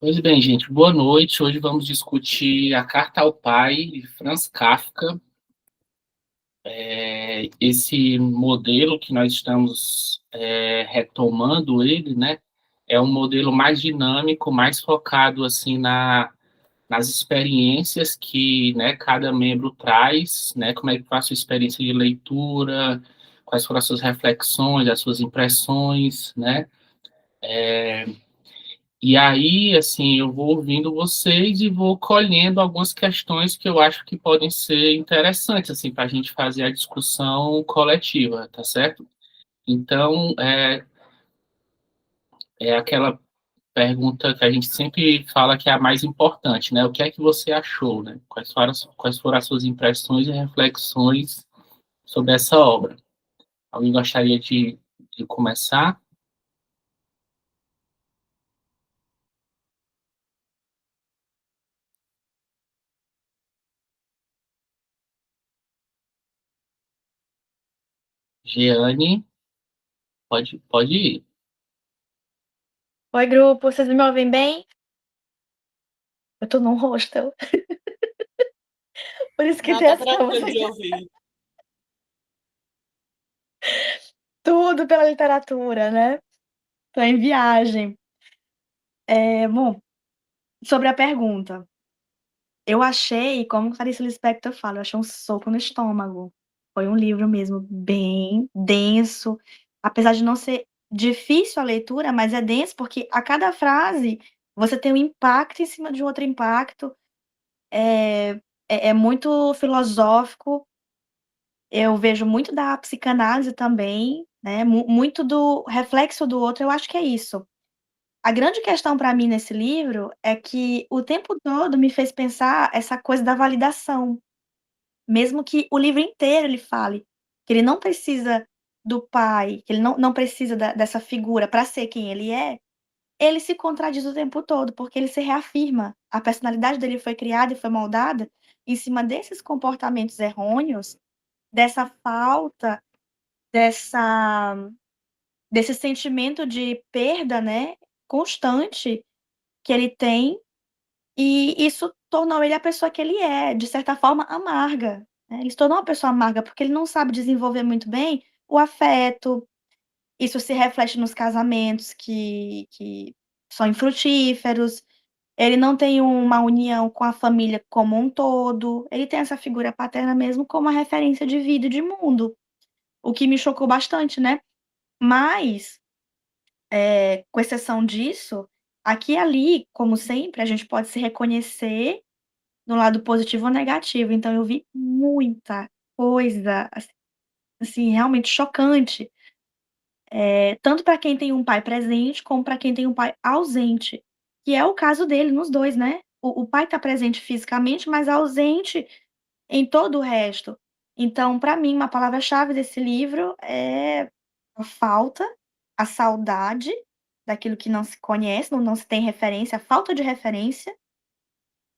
Pois bem, gente, boa noite. Hoje vamos discutir A Carta ao Pai, de Franz Kafka. Esse modelo que nós estamos retomando ele, né? É um modelo mais dinâmico, mais focado assim nas experiências que, né, cada membro traz, né? Como é que foi a sua experiência de leitura, quais foram as suas reflexões, as suas impressões, né? E aí, assim, eu vou ouvindo vocês e vou colhendo algumas questões que eu acho que podem ser interessantes, assim, para a gente fazer a discussão coletiva, tá certo? Então, é aquela pergunta que a gente sempre fala que é a mais importante, né? O que é que você achou, né? Quais foram as suas impressões e reflexões sobre essa obra? Alguém gostaria de começar? Jeane, pode ir. Oi, grupo, vocês me ouvem bem? Eu tô num hostel, por isso que Não, tem tá essa tranquilo música. de ouvir. Tudo pela literatura, né? Tô em viagem. Bom, sobre a pergunta. Eu achei, como Clarice Lispector fala, eu achei um soco no estômago. Foi um livro mesmo bem denso, apesar de não ser difícil a leitura, mas é denso porque a cada frase você tem um impacto em cima de um outro impacto. É muito filosófico. Eu vejo muito da psicanálise também, né, muito do reflexo do outro, eu acho que é isso. A grande questão para mim nesse livro é que o tempo todo me fez pensar essa coisa da validação, mesmo que o livro inteiro ele fale que ele não precisa do pai, que ele não precisa dessa figura para ser quem ele se contradiz o tempo todo, porque ele se reafirma. A personalidade dele foi criada e foi moldada em cima desses comportamentos errôneos, dessa falta dessa desse sentimento de perda, né, constante que ele tem, e isso tornou ele a pessoa que ele é, de certa forma amarga, né. Ele se tornou uma pessoa amarga, porque ele não sabe desenvolver muito bem o afeto, isso se reflete nos casamentos que são infrutíferos, ele não tem uma união com a família como um todo, ele tem essa figura paterna mesmo como uma referência de vida e de mundo, o que me chocou bastante, né. Mas, com exceção disso, aqui e ali, como sempre, a gente pode se reconhecer no lado positivo ou negativo. Então eu vi muita coisa, assim, realmente chocante, tanto para quem tem um pai presente, como para quem tem um pai ausente, que é o caso dele nos 2, né. O pai está presente fisicamente, mas ausente em todo o resto. Então, para mim, uma palavra-chave desse livro é a falta, a saudade daquilo que não se conhece, não se tem referência, a falta de referência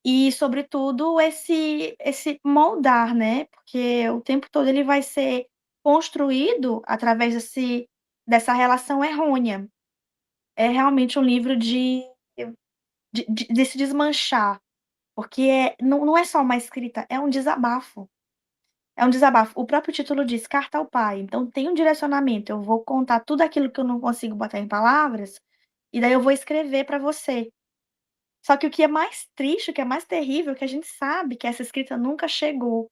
e, sobretudo, esse moldar, né, porque o tempo todo ele vai ser construído através dessa relação errônea. É realmente um livro de se desmanchar, porque não é só uma escrita, é um desabafo. É um desabafo. O próprio título diz: "Carta ao pai", então tem um direcionamento, eu vou contar tudo aquilo que eu não consigo botar em palavras, e daí eu vou escrever para você. Só que o que é mais triste, o que é mais terrível, é que a gente sabe que essa escrita nunca chegou.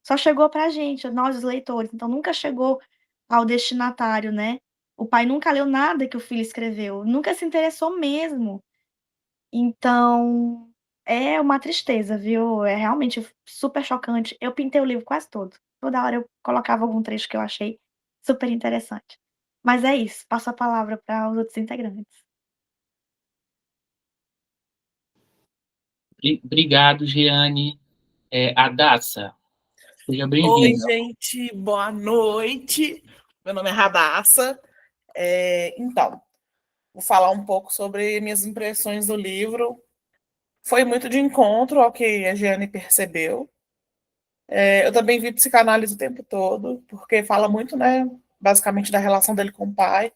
Só chegou pra gente, nós os leitores, então nunca chegou ao destinatário, né. O pai nunca leu nada que o filho escreveu, nunca se interessou mesmo. Então, é uma tristeza, viu, é realmente super chocante. Eu pintei o livro quase todo. Toda hora eu colocava algum trecho que eu achei super interessante. Mas é isso, passo a palavra para os outros integrantes. Obrigado, Jeane. Adassa, seja Oi, bem-vinda. gente, boa noite. Meu nome é Radassa. Então, vou falar um pouco sobre minhas impressões do livro. Foi muito de encontro ao que a Giane percebeu. Eu também vi psicanálise o tempo todo, porque fala muito, né, basicamente da relação dele com o pai,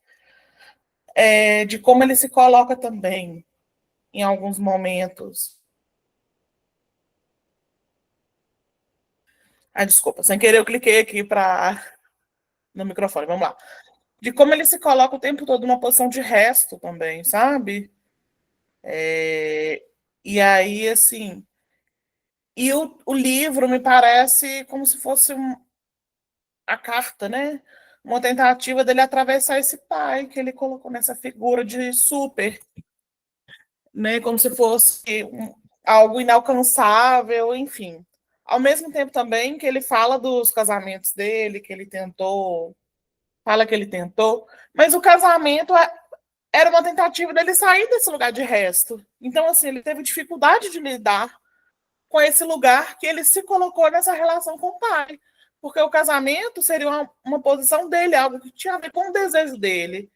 de como ele se coloca também. em alguns momentos. Desculpa, sem querer eu cliquei aqui no microfone, vamos lá. De como ele se coloca o tempo todo numa posição de resto também, sabe? E aí, assim, e o livro me parece como se fosse a carta, né? Uma tentativa dele atravessar esse pai que ele colocou nessa figura de super, né? Como se fosse algo inalcançável, enfim. Ao mesmo tempo também que ele fala dos casamentos dele, que ele tentou, fala que ele tentou, mas o casamento era uma tentativa dele sair desse lugar de resto. Então, assim, ele teve dificuldade de lidar com esse lugar que ele se colocou nessa relação com o pai. Porque o casamento seria uma posição dele, algo que tinha a ver com o desejo dele.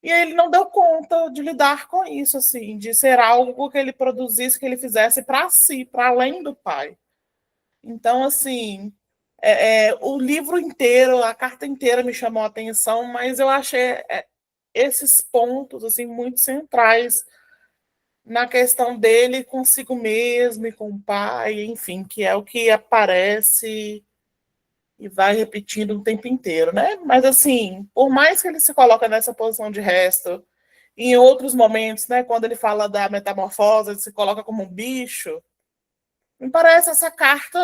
E ele não deu conta de lidar com isso, assim, de ser algo que ele produzisse, que ele fizesse para si, para além do pai. Então, assim, o livro inteiro, a carta inteira me chamou a atenção, mas eu achei esses pontos assim muito centrais na questão dele consigo mesmo e com o pai, enfim, que é o que aparece e vai repetindo o tempo inteiro, né? Mas assim, por mais que ele se coloque nessa posição de resto, em outros momentos, né, quando ele fala da metamorfose, ele se coloca como um bicho, me parece essa carta,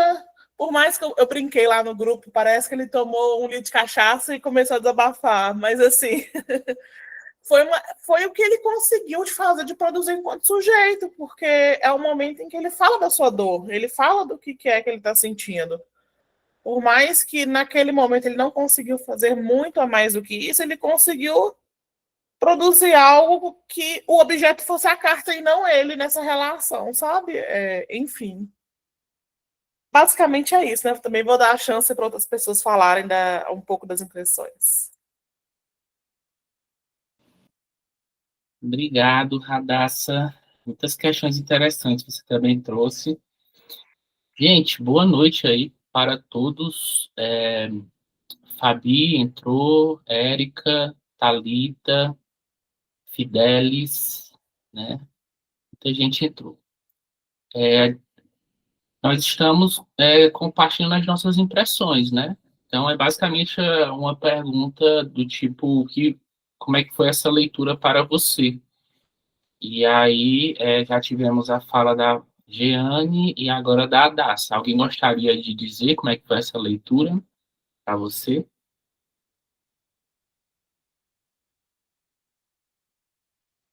por mais que eu brinquei lá no grupo, parece que ele tomou um litro de cachaça e começou a desabafar, mas assim, foi o que ele conseguiu de fazer, de produzir enquanto sujeito, porque é o momento em que ele fala da sua dor, ele fala do que é que ele está sentindo. Por mais que naquele momento ele não conseguiu fazer muito a mais do que isso, ele conseguiu produzir algo que o objeto fosse a carta e não ele nessa relação, sabe? Enfim. Basicamente é isso, né? Também vou dar a chance para outras pessoas falarem um pouco das impressões. Obrigado, Radassa. Muitas questões interessantes você também trouxe. Gente, boa noite aí para todos. Fabi entrou, Érica, Thalita, Fidelis, né? Muita gente entrou. Nós estamos compartilhando as nossas impressões, né? Então, é basicamente uma pergunta do tipo, como é que foi essa leitura para você? E aí, já tivemos a fala da Jeane e agora da Adassa. Alguém gostaria de dizer como é que foi essa leitura para você?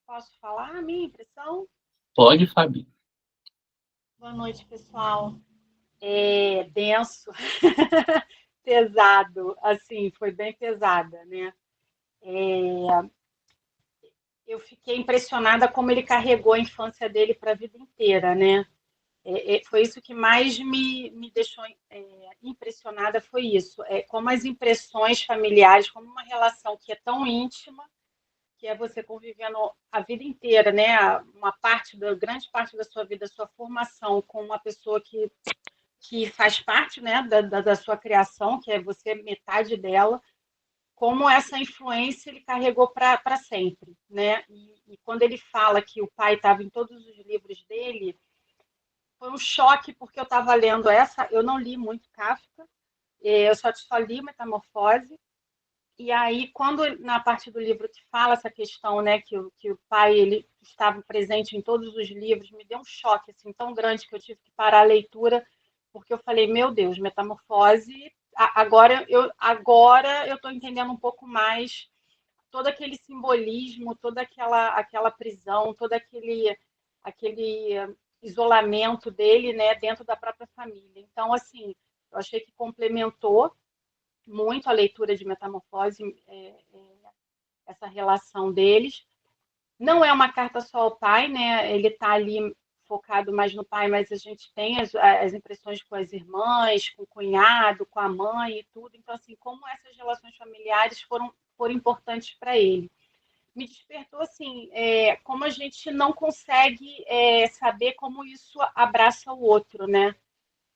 Posso falar a minha impressão? Pode, Fabi. Boa noite, pessoal. Denso, pesado, assim, foi bem pesada, né? Eu fiquei impressionada como ele carregou a infância dele para a vida inteira, né? Foi isso que mais me deixou impressionada, foi isso. Como as impressões familiares, como uma relação que é tão íntima, que é você convivendo a vida inteira, né? Grande parte da sua vida, da sua formação com uma pessoa que faz parte, né, da sua criação, que é você metade dela, como essa influência ele carregou para sempre, né? E quando ele fala que o pai estava em todos os livros dele, foi um choque porque eu estava lendo eu não li muito Kafka, eu só li Metamorfose. E aí, quando na parte do livro que fala essa questão, né, que o pai ele estava presente em todos os livros, me deu um choque assim tão grande que eu tive que parar a leitura, porque eu falei, meu Deus, Metamorfose, agora eu estou entendendo um pouco mais todo aquele simbolismo, toda aquela prisão, todo aquele isolamento dele, né, dentro da própria família. Então, assim, eu achei que complementou muito a leitura de Metamorfose, essa relação deles. Não é uma carta só ao pai, né? Ele está ali focado mais no pai, mas a gente tem as impressões com as irmãs, com o cunhado, com a mãe e tudo. Então, assim, como essas relações familiares foram importantes para ele. Me despertou, assim, como a gente não consegue saber como isso abraça o outro, né?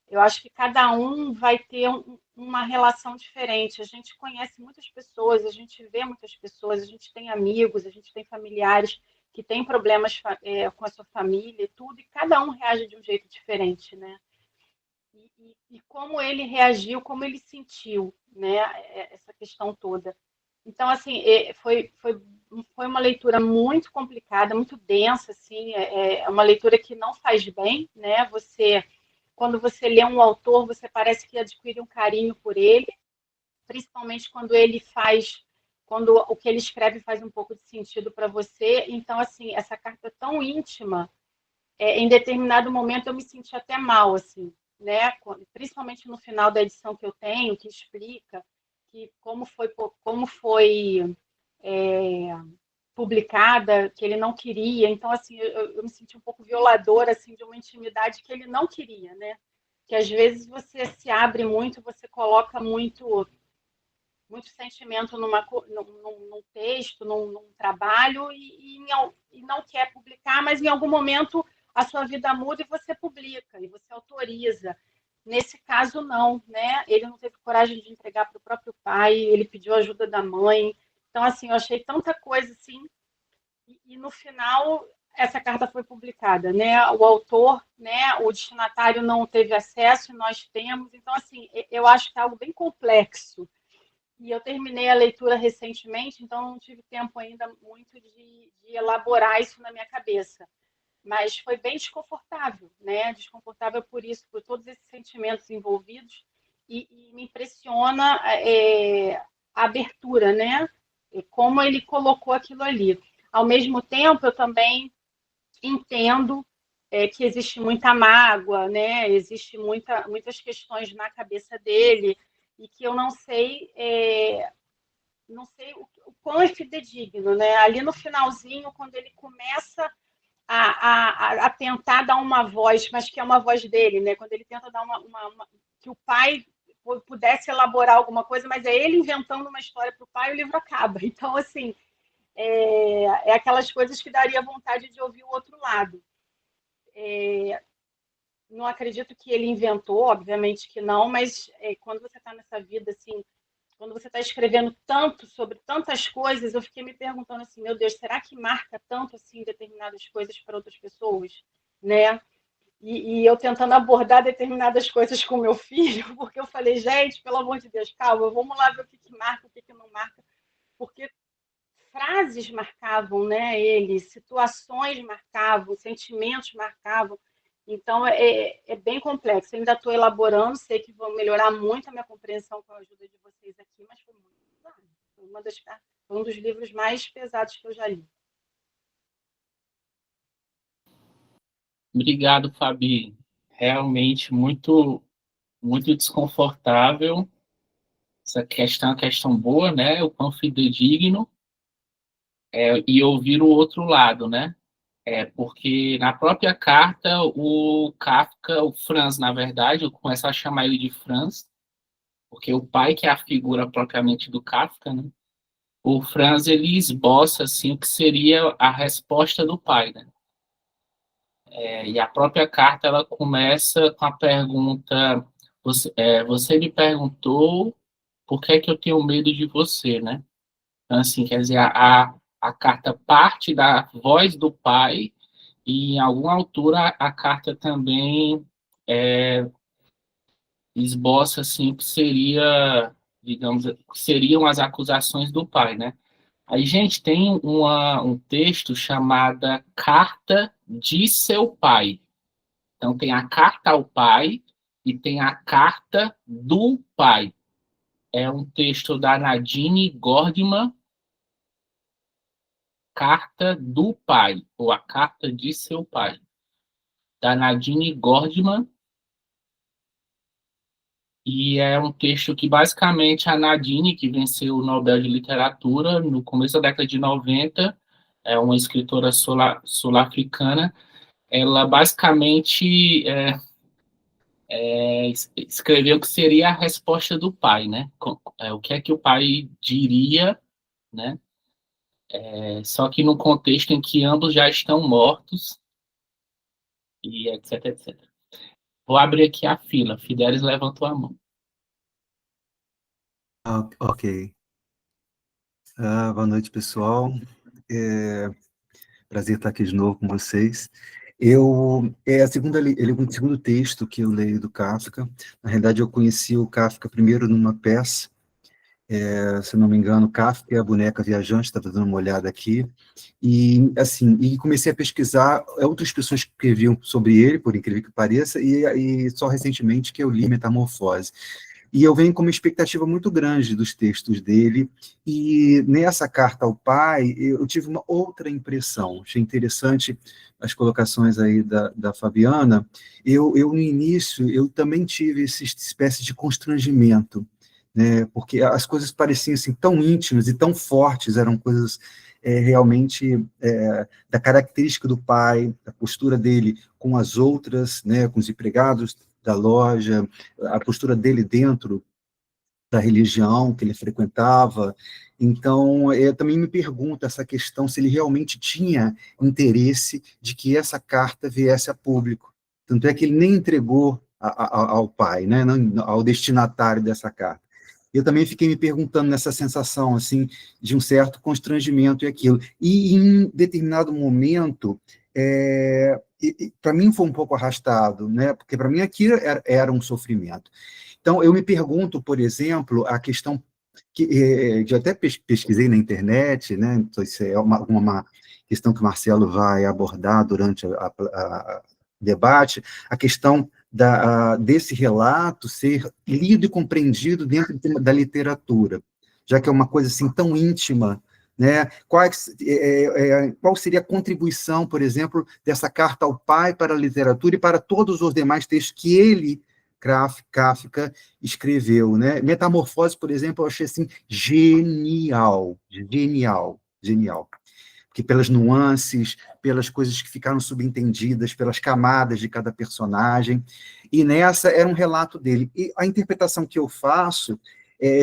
Eu acho que cada um vai ter uma relação diferente. A gente conhece muitas pessoas, a gente vê muitas pessoas, a gente tem amigos, a gente tem familiares que tem problemas com a sua família e tudo, e cada um reage de um jeito diferente, né? E como ele reagiu, como ele sentiu, né? Essa questão toda. Então, assim, foi uma leitura muito complicada, muito densa, assim, é uma leitura que não faz bem, né? Quando você lê um autor, você parece que adquire um carinho por ele, principalmente quando o que ele escreve faz um pouco de sentido para você. Então, assim, essa carta tão íntima, em determinado momento eu me senti até mal, assim, né? Principalmente no final da edição que eu tenho, que explica que como foi publicada, que ele não queria. Então, assim, eu me senti um pouco violadora, assim, de uma intimidade que ele não queria, né? Que às vezes você se abre muito, você coloca muito sentimento num texto, num trabalho, e não quer publicar, mas em algum momento a sua vida muda e você publica, e você autoriza. Nesse caso, não, né? Ele não teve coragem de entregar para o próprio pai, ele pediu ajuda da mãe. Então, assim, eu achei tanta coisa assim, e no final essa carta foi publicada, né? O autor, né? O destinatário não teve acesso, e nós temos. Então, assim, eu acho que é algo bem complexo. E eu terminei a leitura recentemente, então não tive tempo ainda muito de elaborar isso na minha cabeça. Mas foi bem desconfortável, né? Desconfortável por isso, por todos esses sentimentos envolvidos. E me impressiona a abertura, né? E como ele colocou aquilo ali. Ao mesmo tempo, eu também entendo que existe muita mágoa, né? Existe muitas questões na cabeça dele e que eu não sei o quão é fidedigno, né? Ali no finalzinho, quando ele começa a tentar dar uma voz, mas que é uma voz dele, né? Quando ele tenta dar que o pai pudesse elaborar alguma coisa, mas é ele inventando uma história para o pai, o livro acaba. Então, assim, é aquelas coisas que daria vontade de ouvir o outro lado. Não acredito que ele inventou, obviamente que não, mas quando você está nessa vida, assim, quando você está escrevendo tanto sobre tantas coisas, eu fiquei me perguntando assim, meu Deus, será que marca tanto assim determinadas coisas para outras pessoas, né? E eu tentando abordar determinadas coisas com meu filho, porque eu falei, gente, pelo amor de Deus, calma, vamos lá ver o que marca, o que não marca, porque frases marcavam, né, ele, situações marcavam, sentimentos marcavam. Então, é bem complexo. Eu ainda estou elaborando, sei que vou melhorar muito a minha compreensão com a ajuda de vocês aqui, mas foi muito pesado. Foi um dos livros mais pesados que eu já li. Obrigado, Fabi. Realmente muito, muito desconfortável. Essa questão é uma questão boa, né? O quão fidedigno, e ouvir o outro lado, né? Porque na própria carta, o Kafka, o Franz, na verdade, eu começo a chamar ele de Franz, porque o pai, que é a figura propriamente do Kafka, né? O Franz, ele esboça, assim, o que seria a resposta do pai, né? E a própria carta, ela começa com a pergunta, você me perguntou por que é que eu tenho medo de você, né? Então, assim, quer dizer, a carta parte da voz do pai e, em alguma altura, a carta também esboça, assim, o que seria, digamos, seriam as acusações do pai, né? Aí, gente, tem um texto chamado Carta de Seu Pai. Então, tem a carta ao pai e tem a carta do pai. É um texto da Nadine Gordiman, Carta do Pai, ou a Carta de Seu Pai, da Nadine Gordiman. E é um texto que, basicamente, a Nadine, que venceu o Nobel de Literatura no começo da década de 90, é uma escritora sul-africana, ela basicamente escreveu o que seria a resposta do pai, né? O que é que o pai diria, né? Só que no contexto em que ambos já estão mortos, e etc, etc. Vou abrir aqui a fila. Fidelis levantou a mão. Ok. Boa noite, pessoal. Prazer estar aqui de novo com vocês. É o segundo texto que eu leio do Kafka. Na realidade, eu conheci o Kafka primeiro numa peça, se não me engano, Kafka e a Boneca Viajante, estava dando uma olhada aqui, e assim, e comecei a pesquisar outras pessoas que escreviam sobre ele, por incrível que pareça, e só recentemente que eu li Metamorfose. E eu venho com uma expectativa muito grande dos textos dele, e nessa carta ao pai, eu tive uma outra impressão. Achei interessante as colocações aí da Fabiana. No início, eu também tive essa espécie de constrangimento, né, porque as coisas pareciam assim, tão íntimas e tão fortes, eram coisas realmente da característica do pai, da postura dele com as outras, né, com os empregados da loja, a postura dele dentro da religião que ele frequentava. Então, eu também me pergunto essa questão, se ele realmente tinha interesse de que essa carta viesse a público. Tanto é que ele nem entregou ao pai, né, ao destinatário dessa carta. Eu também fiquei me perguntando nessa sensação, assim, de um certo constrangimento e aquilo. E, em determinado momento, para mim foi um pouco arrastado, né? Porque para mim aquilo era um sofrimento. Então, eu me pergunto, por exemplo, a questão que eu até pesquisei na internet, né? Então, isso é uma questão que o Marcelo vai abordar durante a debate, a questão desse relato ser lido e compreendido dentro da literatura, já que é uma coisa assim tão íntima, né? Qual seria a contribuição, por exemplo, dessa carta ao pai para a literatura e para todos os demais textos que ele, Kafka, escreveu, né? Metamorfose, por exemplo, eu achei assim genial, genial, genial. Porque pelas nuances, pelas coisas que ficaram subentendidas, pelas camadas de cada personagem, e nessa era um relato dele. E a interpretação que eu faço,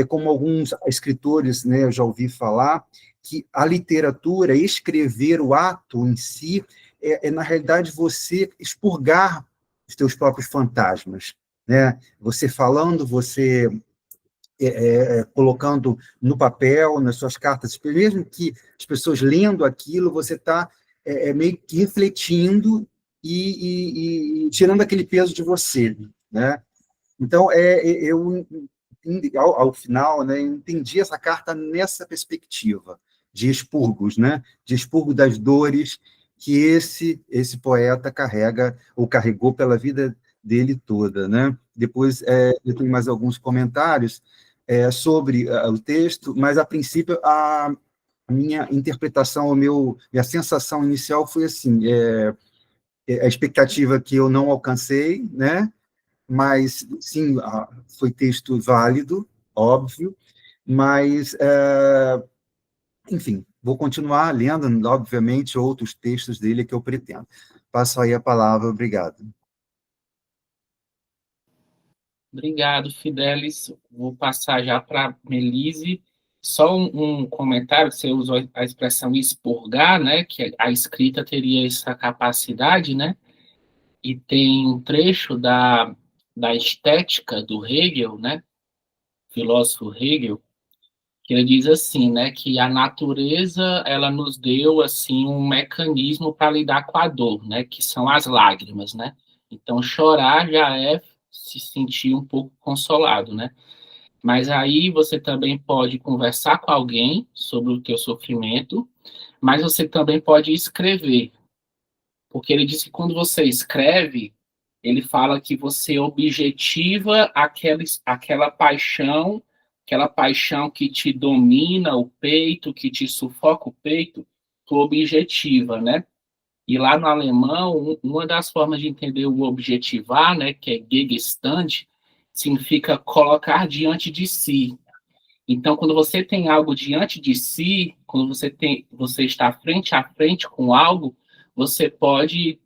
como alguns escritores, né, eu já ouvi falar, que a literatura, escrever o ato em si, na realidade, você expurgar os teus próprios fantasmas, né? Você falando, você colocando no papel, nas suas cartas, mesmo que as pessoas lendo aquilo, você está meio que refletindo e tirando aquele peso de você, né? Então, eu, ao final, né, entendi essa carta nessa perspectiva de expurgos, né? De expurgo das dores que esse poeta carrega, ou carregou pela vida dele toda, né? Depois, eu tenho mais alguns comentários sobre o texto, mas, a princípio, a minha interpretação, minha sensação inicial foi assim, a expectativa que eu não alcancei, né? Mas, sim, foi texto válido, óbvio, mas, enfim, vou continuar lendo, obviamente, outros textos dele que eu pretendo. Passo aí a palavra, obrigado. Obrigado, Fidelis. Vou passar já para Melise. Só um comentário, você usou a expressão expurgar, né, que a escrita teria essa capacidade, né, e tem um trecho da estética do Hegel, né, filósofo Hegel, que ele diz assim, né, que a natureza, ela nos deu, assim, um mecanismo para lidar com a dor, né, que são as lágrimas, né. Então, chorar já é se sentir um pouco consolado, né. Mas aí você também pode conversar com alguém sobre o teu sofrimento, mas você também pode escrever, porque ele diz que quando você escreve, ele fala que você objetiva aquela paixão que te domina o peito, que te sufoca o peito, tu objetiva, né? E lá no alemão, uma das formas de entender o objetivar, né, que é Gegenstand, significa colocar diante de si. Então, quando você tem algo diante de si, quando você está frente a frente com algo, você pode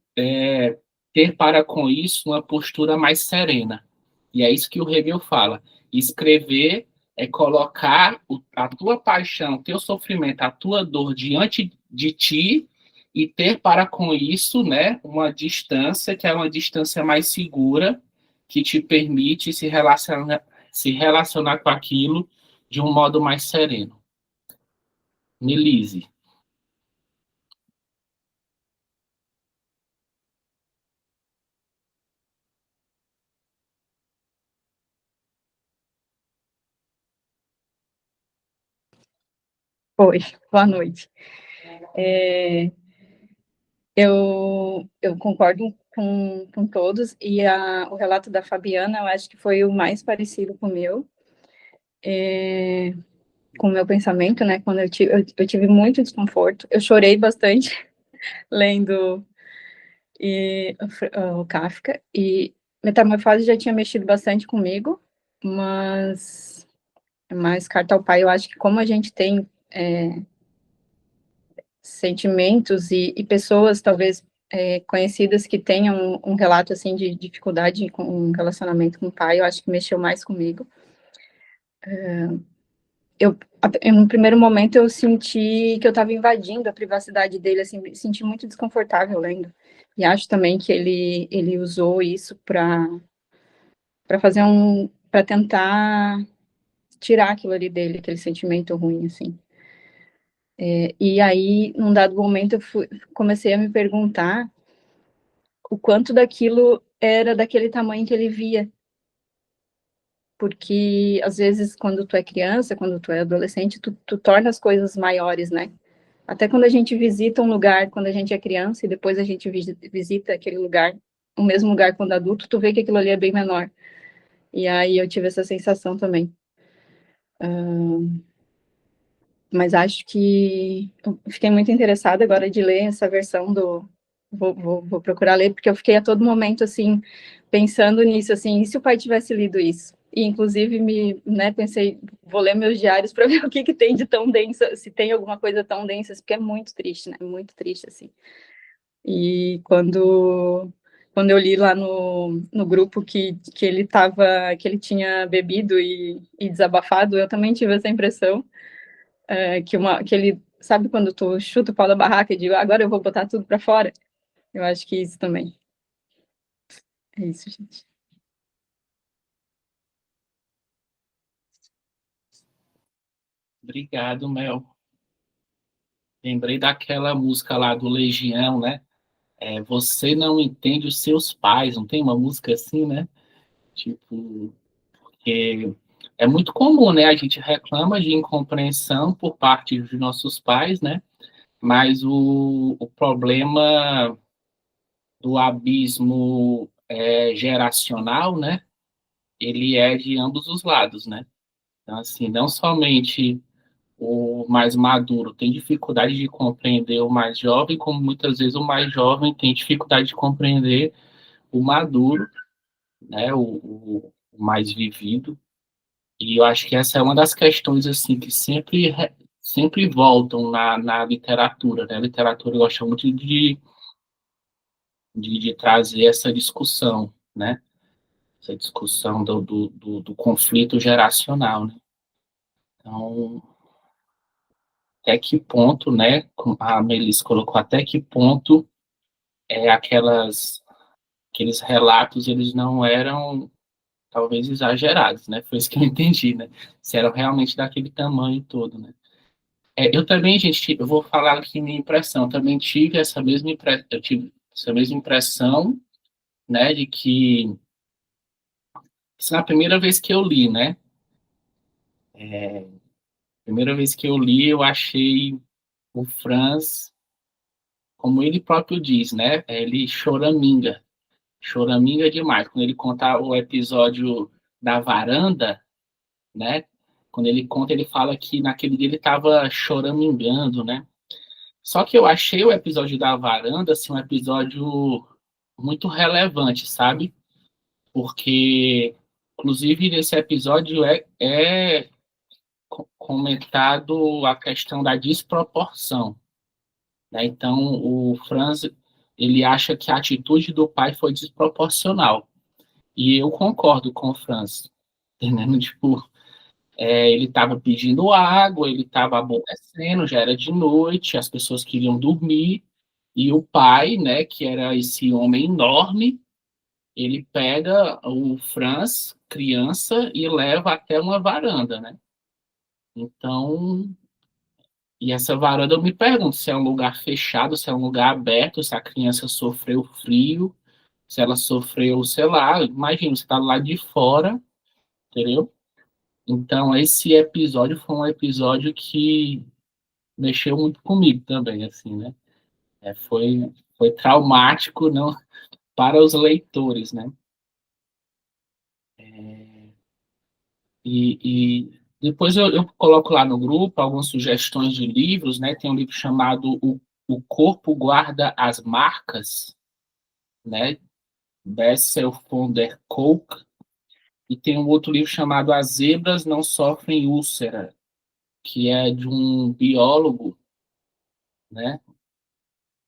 ter para com isso uma postura mais serena. E é isso que o Hegel fala. Escrever é colocar a tua paixão, o teu sofrimento, a tua dor diante de ti e ter para com isso, né, uma distância que é uma distância mais segura, que te permite se relacionar com aquilo de um modo mais sereno. Melise. Oi, boa noite. Eu concordo com todos, e o relato da Fabiana, eu acho que foi o mais parecido com o meu, com o meu pensamento, né, quando eu tive muito desconforto, eu chorei bastante lendo o Kafka, e Metamorfose já tinha mexido bastante comigo, mas Carta ao Pai, eu acho que como a gente tem sentimentos e pessoas, talvez, conhecidas que tenham um relato, assim, de dificuldade com um relacionamento com o pai, eu acho que mexeu mais comigo. No primeiro momento, eu senti que eu estava invadindo a privacidade dele, assim, me senti muito desconfortável lendo. E acho também que ele usou isso para para tentar tirar aquilo ali dele, aquele sentimento ruim, assim. E aí, num dado momento, comecei a me perguntar o quanto daquilo era daquele tamanho que ele via. Porque, às vezes, quando tu é criança, quando tu é adolescente, tu torna as coisas maiores, né? Até quando a gente visita um lugar, quando a gente é criança, e depois a gente visita aquele lugar, o mesmo lugar quando adulto, tu vê que aquilo ali é bem menor. E aí eu tive essa sensação também. Mas acho que eu fiquei muito interessada agora de ler essa versão do... Vou procurar ler, porque eu fiquei a todo momento, assim, pensando nisso, assim, e se o pai tivesse lido isso? E, inclusive, pensei, vou ler meus diários para ver o que tem de tão densa, se tem alguma coisa tão densa, porque é muito triste, né? Muito triste, assim. E quando eu li lá no grupo que ele tinha bebido e desabafado, eu também tive essa impressão, que ele, sabe quando tu chuta o pau da barraca e digo, agora eu vou botar tudo para fora? Eu acho que isso também. É isso, gente. Obrigado, Mel. Lembrei daquela música lá do Legião, né? Você não entende os seus pais, não tem uma música assim, né? Tipo, porque é muito comum, né? A gente reclama de incompreensão por parte dos nossos pais, né? Mas o problema do abismo geracional, né? Ele é de ambos os lados, né? Então, assim, não somente o mais maduro tem dificuldade de compreender o mais jovem, como muitas vezes o mais jovem tem dificuldade de compreender o maduro, né? O mais vivido. E eu acho que essa é uma das questões assim que sempre voltam na literatura, né? A literatura gosta muito de trazer essa discussão, né? Essa discussão do conflito geracional, né? Então, até que ponto, né? Como a Melissa colocou, até que ponto aqueles relatos eles não eram talvez exagerados, né? Foi isso que eu entendi, né? Se eram realmente daquele tamanho todo, né? Eu também, gente, eu vou falar aqui minha impressão. Eu também tive essa mesma impressão, eu tive essa mesma impressão, né, de que isso é a primeira vez que eu li, né? Primeira vez que eu li, eu achei o Franz, como ele próprio diz, né? Ele choraminga demais. Quando ele conta o episódio da varanda, né? Quando ele conta, ele fala que naquele dia ele estava choramingando, né? Só que eu achei o episódio da varanda assim, um episódio muito relevante, sabe? Porque, inclusive, nesse episódio é comentado a questão da desproporção, né? Então, o Franz, ele acha que a atitude do pai foi desproporcional. E eu concordo com o Franz, entendendo? Tipo, ele estava pedindo água, ele estava aborrecendo, já era de noite, as pessoas queriam dormir, e o pai, né, que era esse homem enorme, ele pega o Franz, criança, e leva até uma varanda, né? Então, e essa varanda eu me pergunto se é um lugar fechado, se é um lugar aberto, se a criança sofreu frio, se ela sofreu, sei lá, imagina, você está lá de fora, entendeu? Então, esse episódio foi um episódio que mexeu muito comigo também, assim, né? Foi traumático, não, para os leitores, né? E depois eu coloco lá no grupo algumas sugestões de livros, né? Tem um livro chamado O Corpo Guarda as Marcas, né? Bessel von der Kolk. E tem um outro livro chamado As Zebras Não Sofrem Úlcera, que é de um biólogo, né?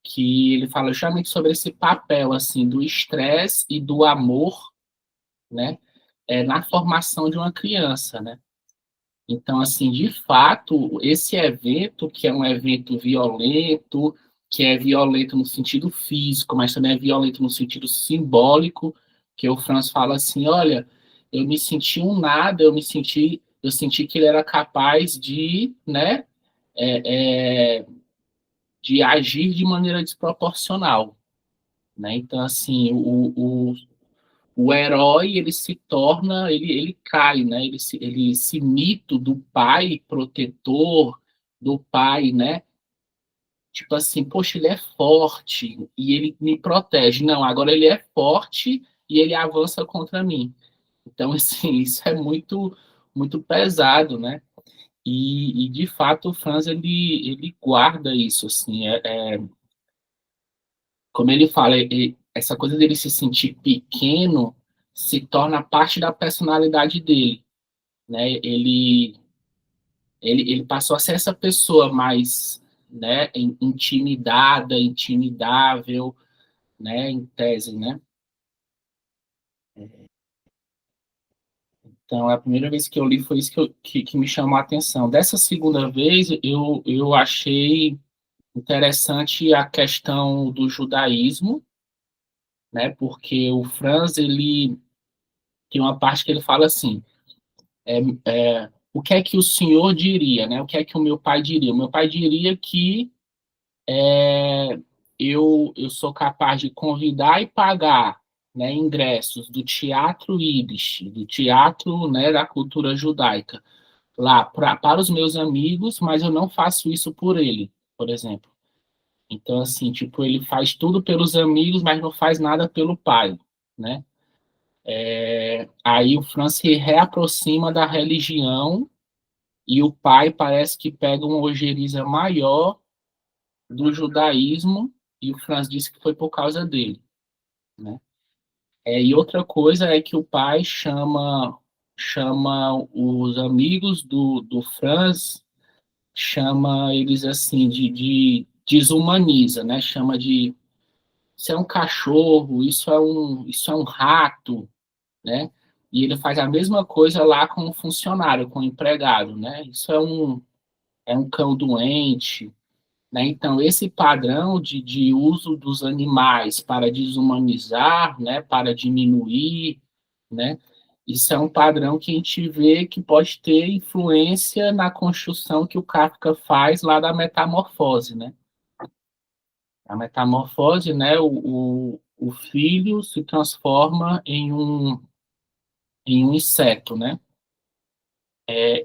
Que ele fala justamente sobre esse papel, assim, do estresse e do amor, né? Na formação de uma criança, né? Então, assim, de fato, esse evento, que é um evento violento, que é violento no sentido físico, mas também é violento no sentido simbólico, que o Franz fala assim, olha, eu me senti um nada, eu senti que ele era capaz de, né, de agir de maneira desproporcional, né? Então, assim, o herói, ele se torna, ele cai, né? Esse mito do pai protetor, do pai, né? Tipo assim, poxa, ele é forte e ele me protege. Não, agora ele é forte e ele avança contra mim. Então, assim, isso é muito, muito pesado, né? De fato, o Franz, ele guarda isso, assim, como ele fala, essa coisa dele se sentir pequeno se torna parte da personalidade dele, né? Ele passou a ser essa pessoa mais, né, intimidada, intimidável, né, em tese, né? Então, a primeira vez que eu li foi isso que me chamou a atenção. Dessa segunda vez, eu achei interessante a questão do judaísmo, né? Porque o Franz, ele tem uma parte que ele fala assim, é, o que é que o senhor diria, né? O que é que o meu pai diria? O meu pai diria que eu sou capaz de convidar e pagar, né, ingressos do teatro Yiddish, do teatro, né, da cultura judaica, lá para os meus amigos, mas eu não faço isso por ele, por exemplo. Então, assim, tipo, ele faz tudo pelos amigos, mas não faz nada pelo pai, né? Aí o Franz se reaproxima da religião e o pai parece que pega uma ojeriza maior do judaísmo e o Franz disse que foi por causa dele, né? E outra coisa é que o pai chama os amigos do Franz, chama eles assim de desumaniza, né? Chama de isso é um cachorro, isso é um rato, né? E ele faz a mesma coisa lá com o funcionário, com o empregado, né? Isso é um cão doente, né? Então, esse padrão de uso dos animais para desumanizar, né? Para diminuir, né? Isso é um padrão que a gente vê que pode ter influência na construção que o Kafka faz lá da metamorfose, né? A metamorfose, né? O filho se transforma em um inseto, né?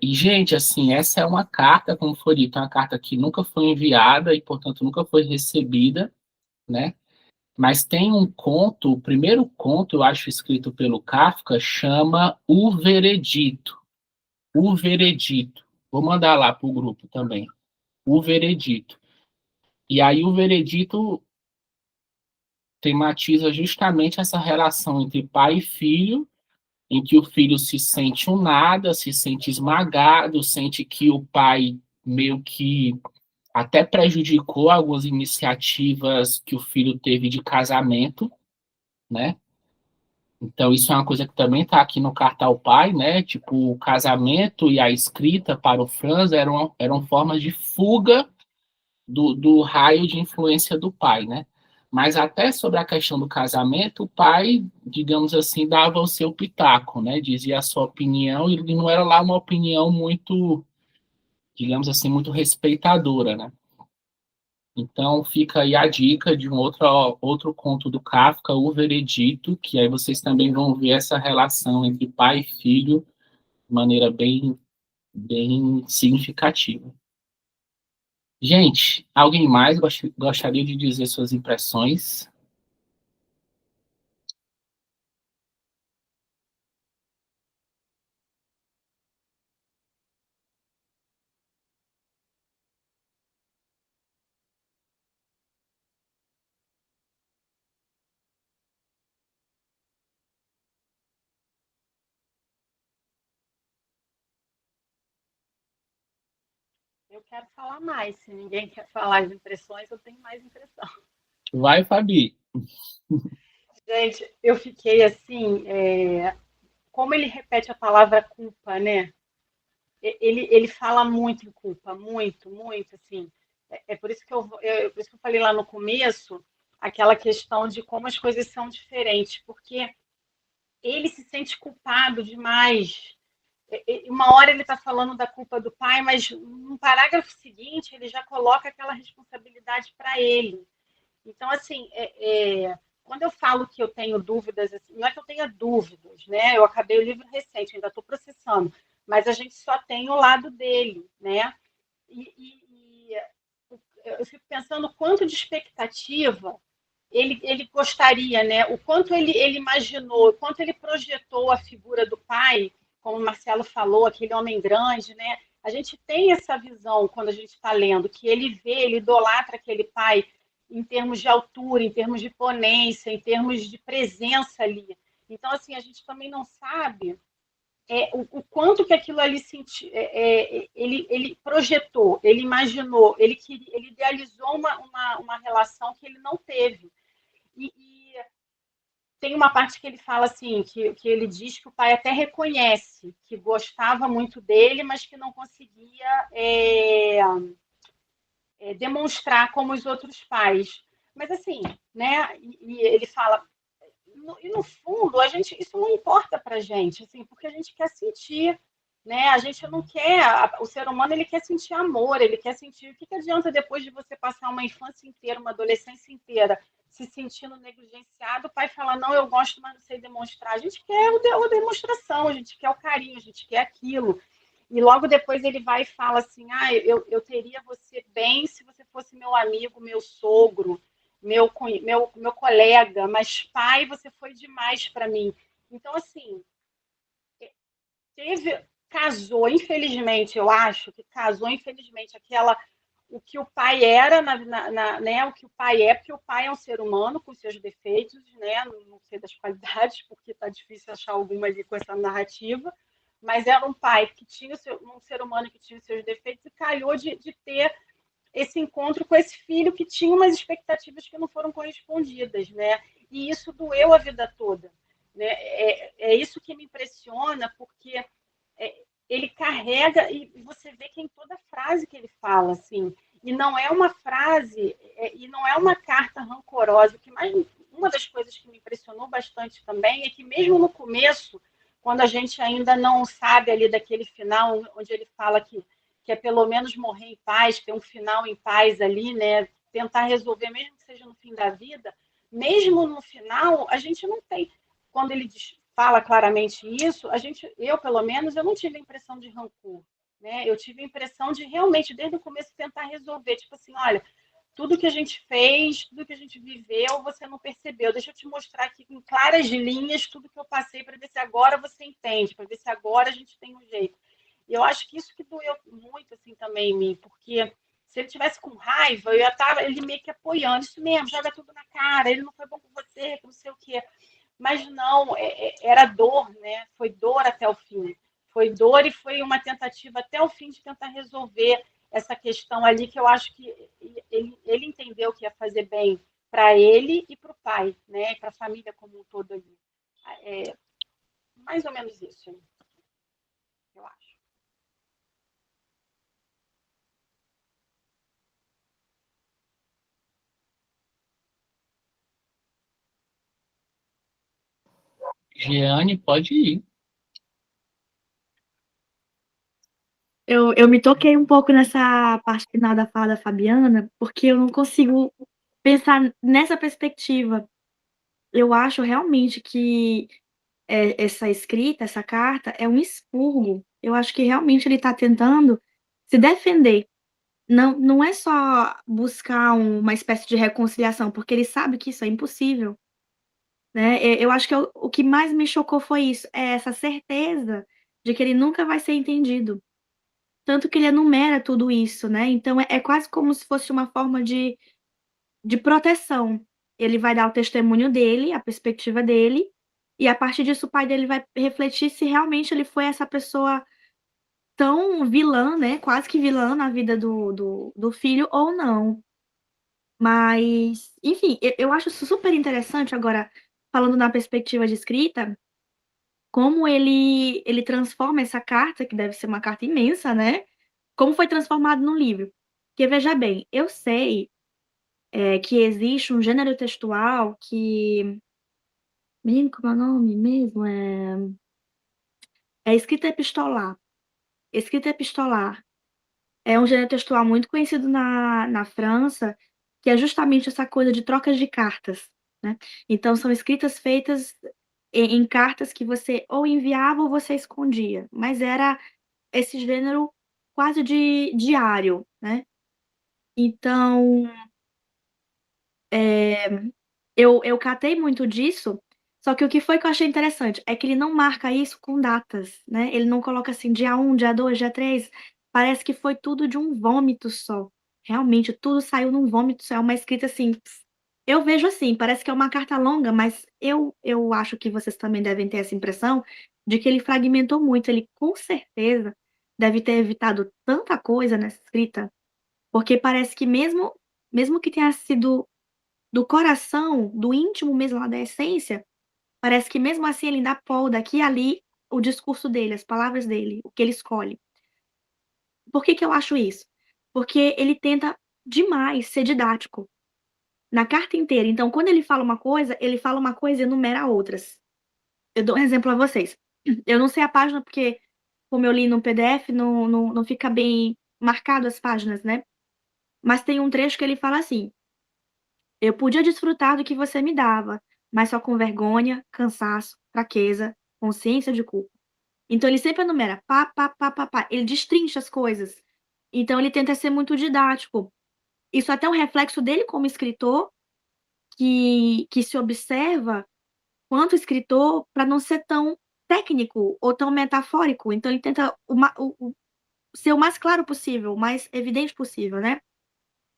E, gente, assim, essa é uma carta, como foi dito, é uma carta que nunca foi enviada e, portanto, nunca foi recebida, né? Mas tem um conto, o primeiro conto, eu acho, escrito pelo Kafka, chama O Veredito. O Veredito. Vou mandar lá para o grupo também. O Veredito. E aí o Veredito tematiza justamente essa relação entre pai e filho, em que o filho se sente um nada, se sente esmagado, sente que o pai meio que até prejudicou algumas iniciativas que o filho teve de casamento, né? Então, isso é uma coisa que também está aqui no Carta Pai, né? Tipo, o casamento e a escrita para o Franz eram formas de fuga do raio de influência do pai, né? Mas até sobre a questão do casamento, o pai, digamos assim, dava o seu pitaco, né? Dizia a sua opinião, e não era lá uma opinião muito, digamos assim, muito respeitadora, né? Então fica aí a dica de um outro conto do Kafka, O Veredito, que aí vocês também vão ver essa relação entre pai e filho de maneira bem, bem significativa. Gente, alguém mais gostaria de dizer suas impressões? Eu quero falar mais. Se ninguém quer falar as impressões, eu tenho mais impressão. Vai, Fabi. Gente, eu fiquei assim, como ele repete a palavra culpa, né? Ele fala muito em culpa, muito, muito, assim. É por isso que por isso que eu falei lá no começo, aquela questão de como as coisas são diferentes, porque ele se sente culpado demais. Uma hora ele está falando da culpa do pai, mas no parágrafo seguinte ele já coloca aquela responsabilidade para ele. Então, assim, quando eu falo que eu tenho dúvidas, assim, não é que eu tenha dúvidas, né? Eu acabei o livro recente, ainda estou processando, mas a gente só tem o lado dele, né? E eu fico pensando o quanto de expectativa ele gostaria, né? O quanto ele imaginou, o quanto ele projetou a figura do pai, como o Marcelo falou, aquele homem grande, né? A gente tem essa visão quando a gente está lendo, que ele vê, ele idolatra aquele pai em termos de altura, em termos de ponência, em termos de presença ali. Então, assim, a gente também não sabe o quanto que aquilo ali ele projetou, ele imaginou, ele idealizou uma relação que ele não teve. E tem uma parte que ele fala assim, que ele diz que o pai até reconhece que gostava muito dele, mas que não conseguia demonstrar como os outros pais. Mas assim, né? E ele fala, e no fundo, isso não importa para a gente, assim, porque a gente quer sentir, né? A gente não quer, o ser humano ele quer sentir amor, ele quer sentir. O que adianta depois de você passar uma infância inteira, uma adolescência inteira, se sentindo negligenciado, o pai falar, não, eu gosto, mas não sei demonstrar. A gente quer a demonstração, a gente quer o carinho, a gente quer aquilo. E logo depois ele vai e fala assim, eu teria você bem se você fosse meu amigo, meu sogro, meu colega, mas pai, você foi demais para mim. Então, assim, casou, infelizmente, eu acho que casou, infelizmente, o que o pai era, né, o que o pai é, porque o pai é um ser humano com seus defeitos, né, não sei das qualidades, porque está difícil achar alguma ali com essa narrativa, mas era um pai que tinha um ser humano que tinha os seus defeitos e calhou de ter esse encontro com esse filho que tinha umas expectativas que não foram correspondidas, né? E isso doeu a vida toda, né? É isso que me impressiona, porque ele carrega e você vê que em toda frase que ele fala, assim, e não é uma frase e não é uma carta rancorosa. Uma das coisas que me impressionou bastante também é que mesmo no começo, quando a gente ainda não sabe ali daquele final, onde ele fala que é pelo menos morrer em paz, ter um final em paz ali, né? Tentar resolver, mesmo que seja no fim da vida, mesmo no final, a gente não tem. Quando ele fala claramente isso, eu pelo menos, eu não tive a impressão de rancor, né? Eu tive a impressão de realmente, desde o começo, tentar resolver. Tipo assim, olha, tudo que a gente fez, tudo que a gente viveu, você não percebeu. Deixa eu te mostrar aqui em claras linhas tudo que eu passei para ver se agora você entende, para ver se agora a gente tem um jeito. E eu acho que isso que doeu muito assim também em mim, porque se ele tivesse com raiva, eu ia estar ele meio que apoiando, isso mesmo, joga tudo na cara, ele não foi bom com você, não sei o quê. Mas não, era dor, né? Foi dor até o fim. Foi dor e foi uma tentativa até o fim de tentar resolver essa questão ali, que eu acho que ele entendeu que ia fazer bem para ele e para o pai, né? Para a família como um todo ali. É mais ou menos isso, eu acho. Jeane, pode ir. Eu me toquei um pouco nessa parte final da fala da Fabiana, porque eu não consigo pensar nessa perspectiva. Eu acho realmente que essa escrita, essa carta, é um expurgo. Eu acho que realmente ele está tentando se defender, não é só buscar uma espécie de reconciliação, porque ele sabe que isso é impossível, né. Eu acho que o que mais me chocou foi isso, é essa certeza de que ele nunca vai ser entendido. Tanto que ele enumera tudo isso, né, então é quase como se fosse uma forma de proteção. Ele vai dar o testemunho dele, a perspectiva dele, e a partir disso o pai dele vai refletir se realmente ele foi essa pessoa tão vilã, né, quase que vilã na vida do filho ou não. Mas, enfim, eu acho isso super interessante agora, falando na perspectiva de escrita, como ele transforma essa carta, que deve ser uma carta imensa, né, como foi transformado no livro. Porque veja bem, eu sei, que existe um gênero textual que menino, como é o nome mesmo? É escrita epistolar. Escrita epistolar. É um gênero textual muito conhecido na França, que é justamente essa coisa de trocas de cartas, né. Então são escritas feitas em cartas que você ou enviava ou você escondia, mas era esse gênero quase de diário, né. Então, eu catei muito disso, só que o que foi que eu achei interessante, é que ele não marca isso com datas, né, ele não coloca assim dia 1, dia 2, dia 3. Parece que foi tudo de um vômito só. Realmente tudo saiu num vômito só, é uma escrita assim, eu vejo assim, parece que é uma carta longa, mas eu acho que vocês também devem ter essa impressão, de que ele fragmentou muito, ele com certeza deve ter evitado tanta coisa nessa escrita, porque parece que mesmo que tenha sido do coração, do íntimo mesmo, lá da essência, parece que mesmo assim ele ainda polda aqui e ali o discurso dele, as palavras dele, o que ele escolhe. Por que que eu acho isso? Porque ele tenta demais ser didático, na carta inteira. Então quando ele fala uma coisa e enumera outras. Eu dou um exemplo a vocês. Eu não sei a página, porque como eu li no PDF não fica bem marcado as páginas, né. Mas tem um trecho que ele fala assim: "Eu podia desfrutar do que você me dava, mas só com vergonha, cansaço, fraqueza, consciência de culpa". Então ele sempre enumera pá, pá, pá, pá, pá, ele destrincha as coisas. Então ele tenta ser muito didático. Isso até é um reflexo dele como escritor, que se observa quanto escritor para não ser tão técnico ou tão metafórico, então ele tenta o ser o mais claro possível, o mais evidente possível, né.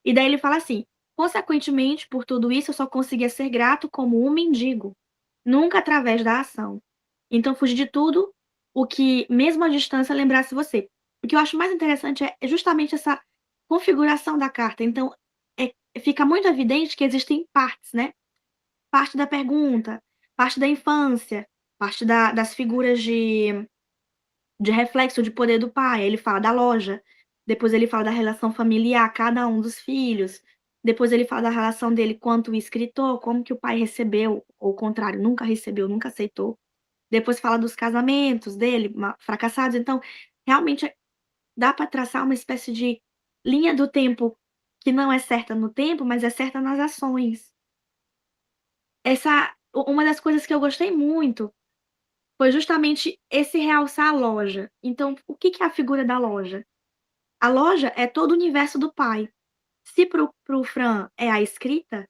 E daí ele fala assim: "Consequentemente, por tudo isso, eu só conseguia ser grato como um mendigo, nunca através da ação. Então fugi de tudo o que, mesmo à distância, lembrasse você". O que eu acho mais interessante é justamente essa configuração da carta. Então, fica muito evidente que existem partes, né. Parte da pergunta, parte da infância, parte das figuras de reflexo de poder do pai. Ele fala da loja, depois ele fala da relação familiar, cada um dos filhos, depois ele fala da relação dele quanto escritor, como que o pai recebeu, ou o contrário, nunca recebeu, nunca aceitou. Depois fala dos casamentos dele, fracassados. Então, realmente dá para traçar uma espécie de linha do tempo que não é certa no tempo, mas é certa nas ações. Uma das coisas que eu gostei muito foi justamente esse realçar a loja. Então, o que que é a figura da loja? A loja é todo o universo do pai. Se para o Fran é a escrita,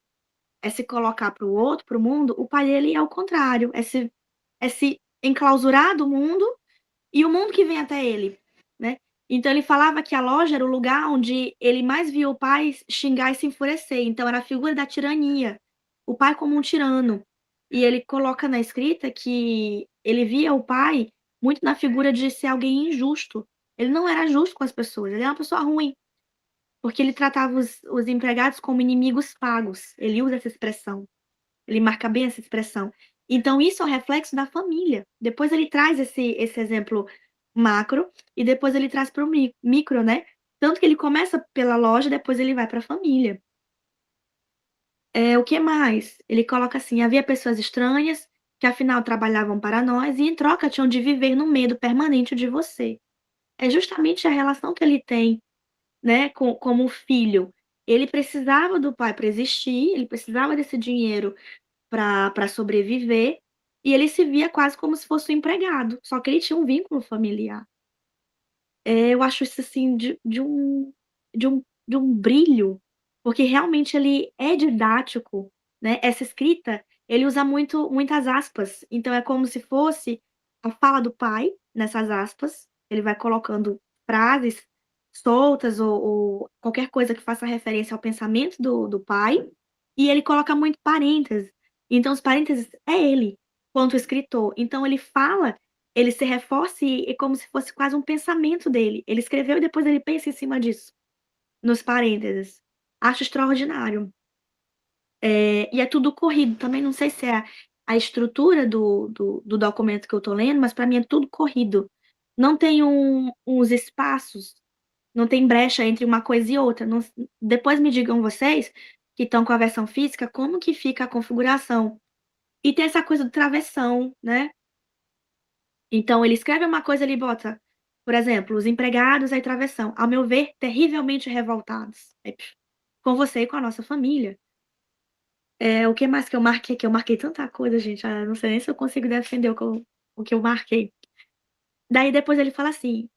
é se colocar para o outro, para o mundo, o pai dele é o contrário, é se enclausurar do mundo e o mundo que vem até ele, né. Então ele falava que a loja era o lugar onde ele mais via o pai xingar e se enfurecer, então era a figura da tirania, o pai como um tirano. E ele coloca na escrita que ele via o pai muito na figura de ser alguém injusto. Ele não era justo com as pessoas, ele era uma pessoa ruim, porque ele tratava os empregados como inimigos pagos, ele usa essa expressão. Ele marca bem essa expressão. Então isso é um reflexo da família. Depois ele traz esse exemplo macro e depois ele traz para o micro, né. Tanto que ele começa pela loja, depois ele vai para a família. O que mais? Ele coloca assim: "Havia pessoas estranhas, que afinal trabalhavam para nós e em troca tinham de viver no medo permanente de você". É justamente a relação que ele tem, né, como filho. Ele precisava do pai para existir, ele precisava desse dinheiro para sobreviver, e ele se via quase como se fosse um empregado, só que ele tinha um vínculo familiar. Eu acho isso, assim, de um brilho, porque realmente ele é didático, né? Essa escrita, ele usa muitas aspas, então é como se fosse a fala do pai nessas aspas, ele vai colocando frases soltas ou qualquer coisa que faça referência ao pensamento do pai, e ele coloca muito parênteses. Então, os parênteses é ele, quanto escritor. Então, ele fala, ele se reforça e é como se fosse quase um pensamento dele. Ele escreveu e depois ele pensa em cima disso, nos parênteses. Acho extraordinário. E é tudo corrido. Também não sei se é a estrutura do documento que eu estou lendo, mas para mim é tudo corrido. Não tem uns espaços, não tem brecha entre uma coisa e outra. Depois me digam vocês, que estão com a versão física, como que fica a configuração. E tem essa coisa do travessão, né? Então, ele escreve uma coisa, ele bota, por exemplo, os empregados, aí travessão, ao meu ver, terrivelmente revoltados. Com você e com a nossa família. O que mais que eu marquei? Que eu marquei tanta coisa, gente. Não sei nem se eu consigo defender o que eu marquei. Daí depois ele fala assim: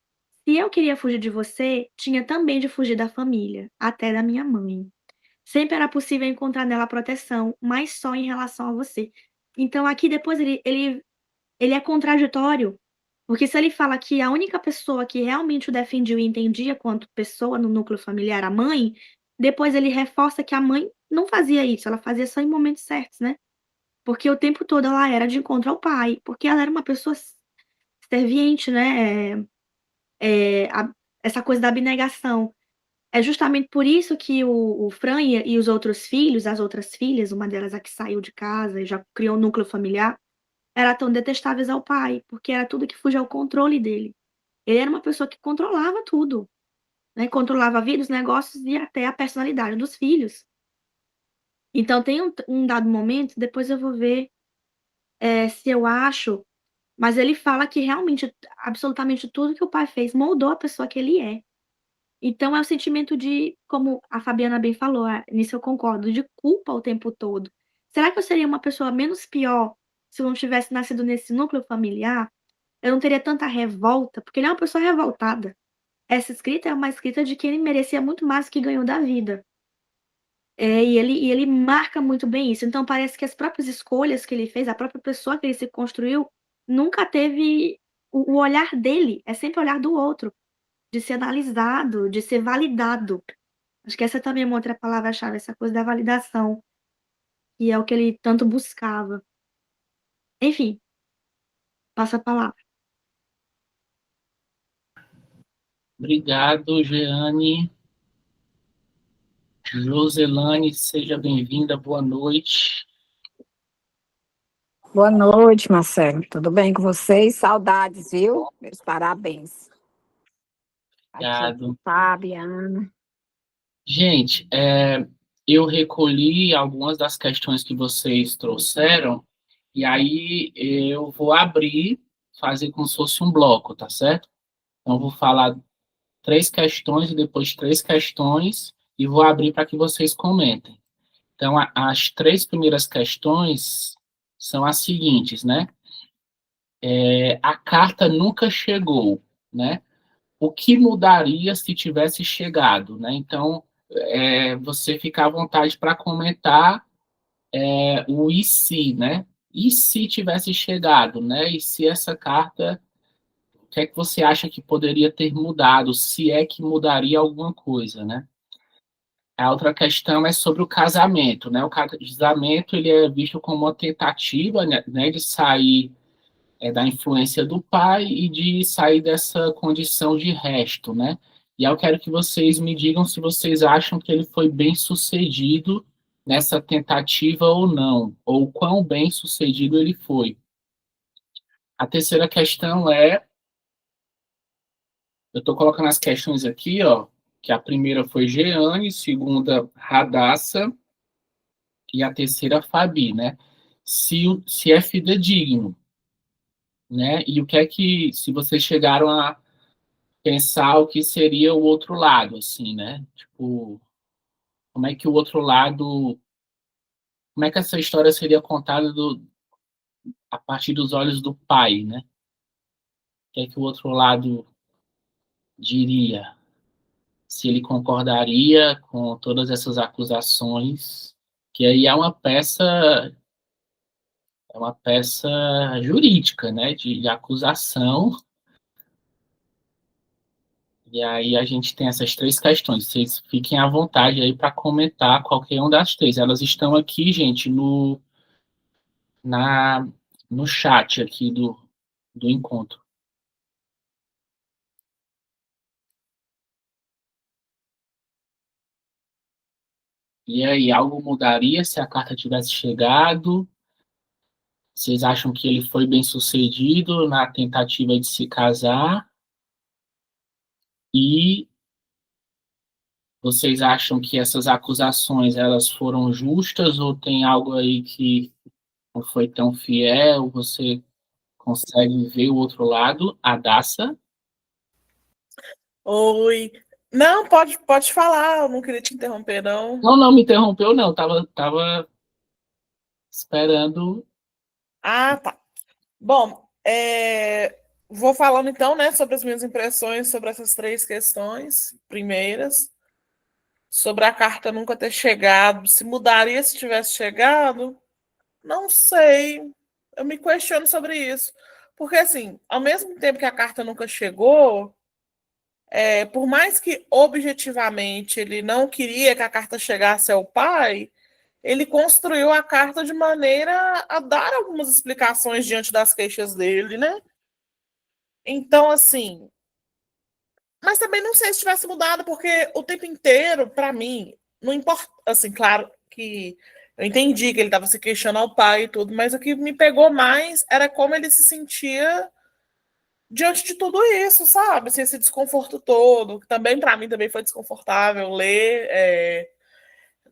se eu queria fugir de você, tinha também de fugir da família, até da minha mãe. Sempre era possível encontrar nela proteção, mas só em relação a você. Então, aqui depois ele é contraditório, porque se ele fala que a única pessoa que realmente o defendia e entendia quanto pessoa no núcleo familiar, a mãe, depois ele reforça que a mãe não fazia isso, ela fazia só em momentos certos, né? Porque o tempo todo ela era de encontro ao pai, porque ela era uma pessoa serviente, né? Essa coisa da abnegação. É justamente por isso que o Fran e os outros filhos, as outras filhas, uma delas a que saiu de casa e já criou um núcleo familiar, era tão detestáveis ao pai, porque era tudo que fugia ao controle dele. Ele era uma pessoa que controlava tudo, né? Controlava a vida, os negócios e até a personalidade dos filhos. Então tem um dado momento, depois eu vou ver se eu acho, mas ele fala que realmente absolutamente tudo que o pai fez moldou a pessoa que ele é. Então é o sentimento de, como a Fabiana bem falou, nisso eu concordo, de culpa o tempo todo. Será que eu seria uma pessoa menos pior se eu não tivesse nascido nesse núcleo familiar? Eu não teria tanta revolta, porque ele é uma pessoa revoltada. Essa escrita é uma escrita de que ele merecia muito mais do que ganhou da vida. E ele marca muito bem isso. Então parece que as próprias escolhas que ele fez, a própria pessoa que ele se construiu, nunca teve o olhar dele, é sempre o olhar do outro, de ser analisado, de ser validado. Acho que essa também é uma outra palavra-chave, essa coisa da validação, que é o que ele tanto buscava. Enfim, passa a palavra. Obrigado, Jeane. Joselane, seja bem-vinda, boa noite. Boa noite, Marcelo. Tudo bem com vocês? Saudades, viu? Meus parabéns. Obrigado. Aqui, Fabiana. Gente, eu recolhi algumas das questões que vocês trouxeram, e aí eu vou abrir, fazer como se fosse um bloco, tá certo? Então, eu vou falar 3 questões e depois 3 questões, e vou abrir para que vocês comentem. Então, as 3 primeiras questões são as seguintes, né? A carta nunca chegou, né? O que mudaria se tivesse chegado, né? Então, você fica à vontade para comentar o e se, né? E se tivesse chegado, né? E se essa carta, o que é que você acha que poderia ter mudado? Se é que mudaria alguma coisa, né? A outra questão é sobre o casamento, né? O casamento ele é visto como uma tentativa, né, de sair da influência do pai e de sair dessa condição de resto, né? E eu quero que vocês me digam se vocês acham que ele foi bem sucedido nessa tentativa ou não, ou quão bem sucedido ele foi. A terceira questão eu estou colocando as questões aqui, ó, que a primeira foi Jeane, segunda Radassa e a terceira Fabi, né? Se é fidedigno, né? E o que é que, se vocês chegaram a pensar o que seria o outro lado, assim, né? Tipo, como é que o outro lado, como é que essa história seria contada a partir dos olhos do pai, né? O que é que o outro lado diria? se ele concordaria com todas essas acusações, que aí é uma peça jurídica, né, de acusação. E aí a gente tem essas três questões. Vocês fiquem à vontade aí para comentar qualquer uma das três. Elas estão aqui, gente, na, no chat aqui do encontro. E aí, algo mudaria se a carta tivesse chegado? Vocês acham que ele foi bem sucedido na tentativa de se casar? E vocês acham que essas acusações elas foram justas ou tem algo aí que não foi tão fiel? Você consegue ver o outro lado? A Daça? Oi. Não, pode falar, eu não queria te interromper, não. Não, não me interrompeu, não. Tava esperando. Ah, tá. Bom, vou falando então, né, sobre as minhas impressões sobre essas três questões primeiras. Sobre a carta nunca ter chegado. Se mudaria se tivesse chegado? Não sei. Eu me questiono sobre isso. Porque, assim, ao mesmo tempo que a carta nunca chegou, por mais que objetivamente ele não queria que a carta chegasse ao pai, ele construiu a carta de maneira a dar algumas explicações diante das queixas dele, né? Então, assim. Mas também não sei se tivesse mudado, porque o tempo inteiro, para mim, não importa. Assim, claro que eu entendi que ele estava se queixando ao pai e tudo, mas o que me pegou mais era como ele se sentia diante de tudo isso, sabe? Assim, esse desconforto todo, que também para mim também foi desconfortável ler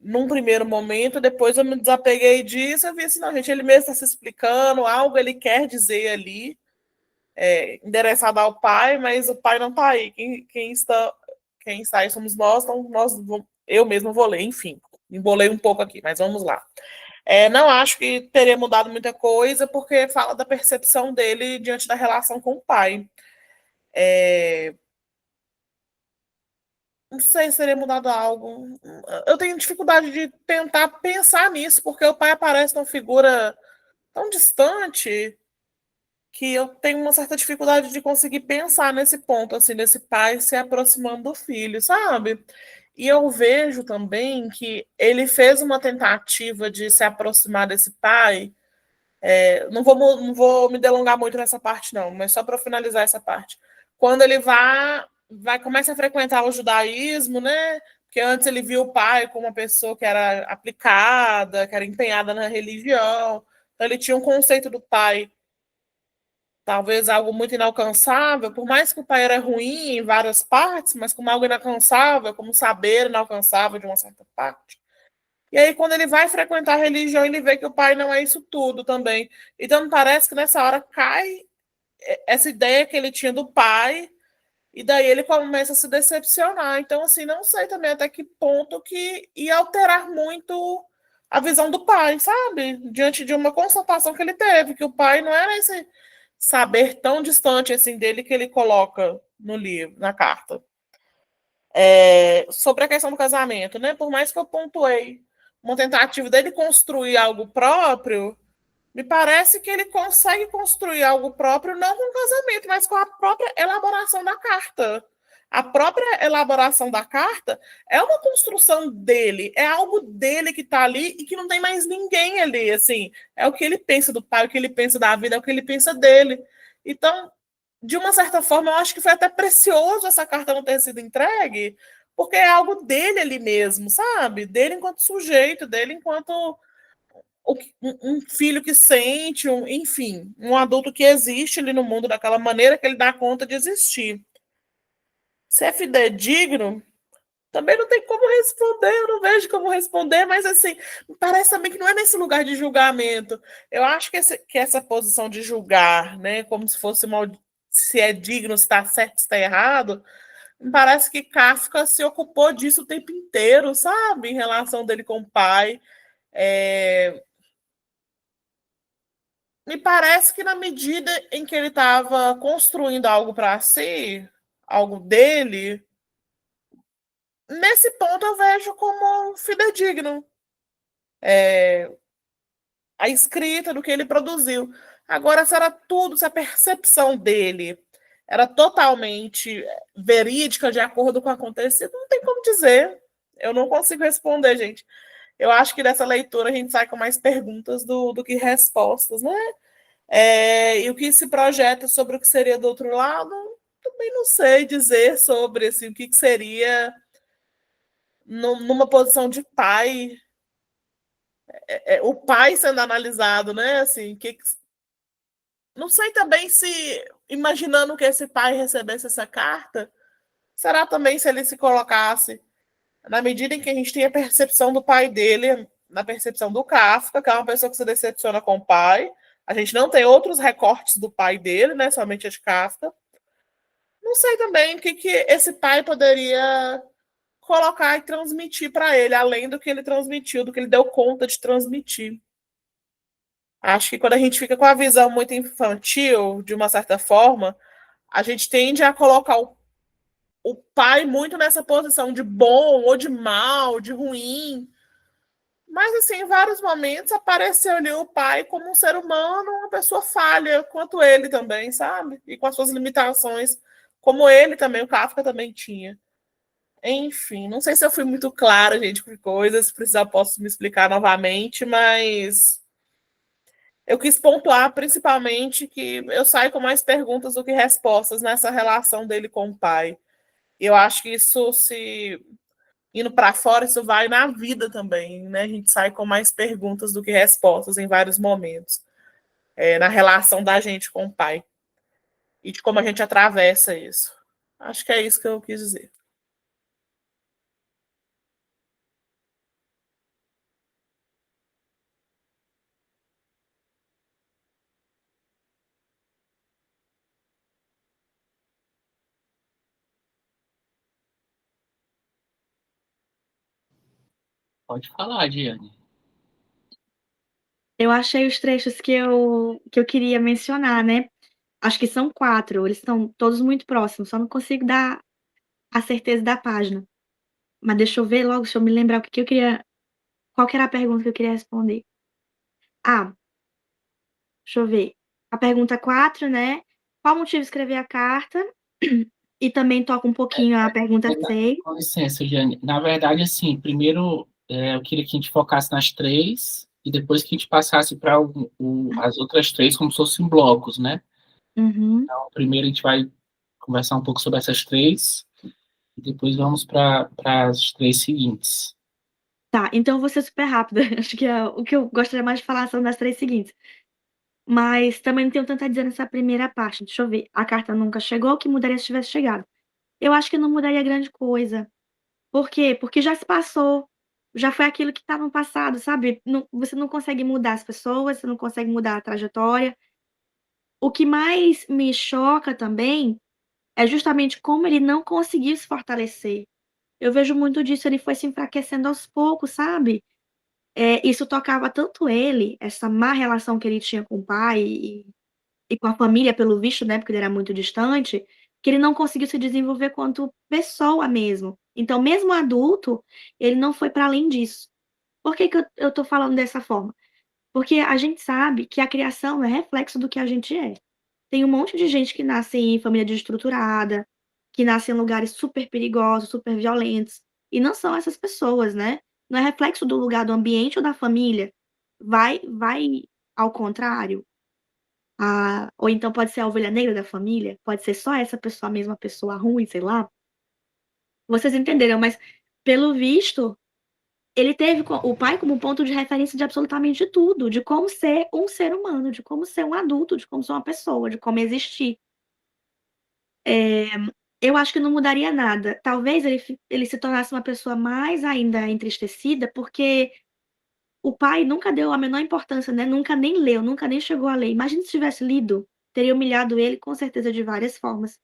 num primeiro momento, depois eu me desapeguei disso, eu vi assim, não, gente, ele mesmo está se explicando, algo ele quer dizer ali, endereçado ao pai, mas o pai não está aí. Quem está aí somos nós, então eu mesmo vou ler, enfim, embolei um pouco aqui, mas vamos lá. Não acho que teria mudado muita coisa, porque fala da percepção dele diante da relação com o pai. Não sei se teria mudado algo. Eu tenho dificuldade de tentar pensar nisso, porque o pai aparece numa figura tão distante que eu tenho uma certa dificuldade de conseguir pensar nesse ponto, assim, desse pai se aproximando do filho, sabe? E eu vejo também que ele fez uma tentativa de se aproximar desse pai. Não vou me delongar muito nessa parte, não, mas só para finalizar essa parte. Quando ele começa a frequentar o judaísmo, né? Porque antes ele viu o pai como uma pessoa que era aplicada, que era empenhada na religião. Então ele tinha um conceito do pai, talvez algo muito inalcançável, por mais que o pai era ruim em várias partes, mas como algo inalcançável, como saber inalcançável de uma certa parte. E aí, quando ele vai frequentar a religião, ele vê que o pai não é isso tudo também. Então, parece que nessa hora cai essa ideia que ele tinha do pai, e daí ele começa a se decepcionar. Então, assim, não sei também até que ponto que ia alterar muito a visão do pai, sabe? Diante de uma constatação que ele teve, que o pai não era esse saber tão distante assim dele que ele coloca no livro, na carta. Sobre a questão do casamento, né? Por mais que eu pontuei uma tentativa dele construir algo próprio, me parece que ele consegue construir algo próprio não com o casamento, mas com a própria elaboração da carta. A própria elaboração da carta é uma construção dele, é algo dele que está ali e que não tem mais ninguém ali, assim. É o que ele pensa do pai, o que ele pensa da vida, é o que ele pensa dele. Então, de uma certa forma, eu acho que foi até precioso essa carta não ter sido entregue, porque é algo dele ali mesmo, sabe? Dele enquanto sujeito, dele enquanto um filho que sente, enfim, um adulto que existe ali no mundo daquela maneira que ele dá conta de existir. Se é fidedigno, também não tem como responder, eu não vejo como responder, mas assim, parece também que não é nesse lugar de julgamento. Eu acho que essa posição de julgar, né, como se fosse se é digno, se está certo, se está errado, me parece que Kafka se ocupou disso o tempo inteiro, sabe, em relação dele com o pai. Me parece que na medida em que ele estava construindo algo para si, algo dele, nesse ponto eu vejo como fidedigno a escrita do que ele produziu. Agora, se a percepção dele era totalmente verídica, de acordo com o acontecido, não tem como dizer. Eu não consigo responder, gente. Eu acho que dessa leitura a gente sai com mais perguntas do que respostas, né? E o que se projeta sobre o que seria do outro lado, também não sei dizer sobre assim, o que seria numa posição de pai, o pai sendo analisado, né? Assim, não sei também se, imaginando que esse pai recebesse essa carta, será também se ele se colocasse na medida em que a gente tem a percepção do pai dele, na percepção do Kafka, que é uma pessoa que se decepciona com o pai. A gente não tem outros recortes do pai dele, né? Somente a de Kafka. Não sei também o que esse pai poderia colocar e transmitir para ele, além do que ele transmitiu, do que ele deu conta de transmitir. Acho que quando a gente fica com a visão muito infantil, de uma certa forma, a gente tende a colocar o pai muito nessa posição de bom ou de mal, de ruim. Mas, assim, em vários momentos apareceu ali o pai como um ser humano, uma pessoa falha, quanto ele também, sabe? E com as suas limitações, como ele também, o Kafka também tinha. Enfim, não sei se eu fui muito clara, gente, com coisas, se precisar posso me explicar novamente, mas eu quis pontuar principalmente que eu saio com mais perguntas do que respostas nessa relação dele com o pai. E eu acho que isso, se indo para fora, isso vai na vida também, né? A gente sai com mais perguntas do que respostas em vários momentos, na relação da gente com o pai e de como a gente atravessa isso. Acho que é isso que eu quis dizer. Pode falar, Diane. Eu achei os trechos que eu queria mencionar, né? Acho que são 4, eles estão todos muito próximos, só não consigo dar a certeza da página. Mas deixa eu ver logo, deixa eu me lembrar o que eu queria. Qual que era a pergunta que eu queria responder? Ah, deixa eu ver. A pergunta 4, né? Qual motivo escrever a carta? E também toca um pouquinho a pergunta 6. Com licença, Diane. Na verdade, assim, primeiro eu queria que a gente focasse nas 3 e depois que a gente passasse para as outras 3 como se fossem blocos, né? Uhum. Então, primeiro a gente vai conversar um pouco sobre essas 3 e depois vamos para as 3 seguintes. Tá, então eu vou ser super rápida. Acho que o que eu gostaria mais de falar são das 3 seguintes. Mas também não tenho tanto a dizer nessa primeira parte. Deixa eu ver. A carta nunca chegou, o que mudaria se tivesse chegado? Eu acho que não mudaria grande coisa. Por quê? Porque já se passou. Já foi aquilo que tá no passado, sabe? Você não consegue mudar as pessoas, você não consegue mudar a trajetória. O que mais me choca também é justamente como ele não conseguiu se fortalecer. Eu vejo muito disso, ele foi se enfraquecendo aos poucos, sabe? Isso tocava tanto ele, essa má relação que ele tinha com o pai e com a família, pelo visto, né, porque ele era muito distante, que ele não conseguiu se desenvolver quanto pessoa mesmo. Então, mesmo adulto, ele não foi para além disso. Por que que eu tô falando dessa forma? Porque a gente sabe que a criação é reflexo do que a gente é. Tem um monte de gente que nasce em família desestruturada, que nasce em lugares super perigosos, super violentos, e não são essas pessoas, né. Não é reflexo do lugar, do ambiente ou da família. Vai ao contrário. Ou então pode ser a ovelha negra da família, pode ser só essa pessoa mesmo, a pessoa ruim, sei lá. Vocês entenderam, mas pelo visto, ele teve o pai como ponto de referência de absolutamente tudo, de como ser um ser humano, de como ser um adulto, de como ser uma pessoa, de como existir. Eu acho que não mudaria nada. Talvez ele se tornasse uma pessoa mais ainda entristecida, porque o pai nunca deu a menor importância, né, nunca nem leu, nunca nem chegou a ler. Imagina se tivesse lido, teria humilhado ele com certeza de várias formas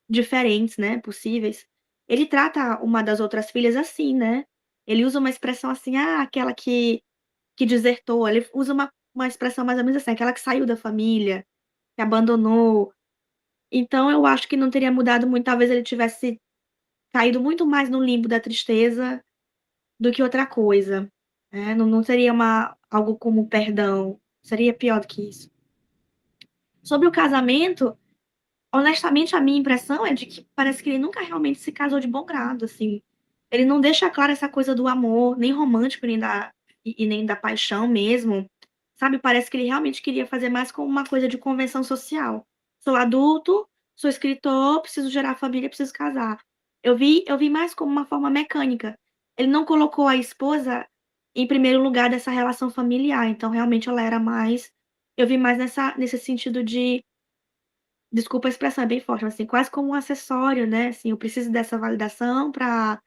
diferentes, né, possíveis. Ele trata uma das outras filhas assim, né, ele usa uma expressão assim: "Ah, aquela que desertou", ele usa uma expressão mais ou menos assim: "Aquela que saiu da família, que abandonou". Então eu acho que não teria mudado muito, talvez ele tivesse caído muito mais no limbo da tristeza do que outra coisa. Não seria algo como perdão, seria pior do que isso. Sobre o casamento, honestamente, a minha impressão é de que parece que ele nunca realmente se casou de bom grado, assim. Ele não deixa claro essa coisa do amor, nem romântico, nem da paixão mesmo. Sabe, parece que ele realmente queria fazer mais como uma coisa de convenção social. Sou adulto, sou escritor, preciso gerar família, preciso casar. Eu vi mais como uma forma mecânica. Ele não colocou a esposa em primeiro lugar dessa relação familiar, então realmente ela era mais eu vi mais nesse sentido de desculpa a expressão, é bem forte, mas assim, quase como um acessório, né, assim, eu preciso dessa validação para,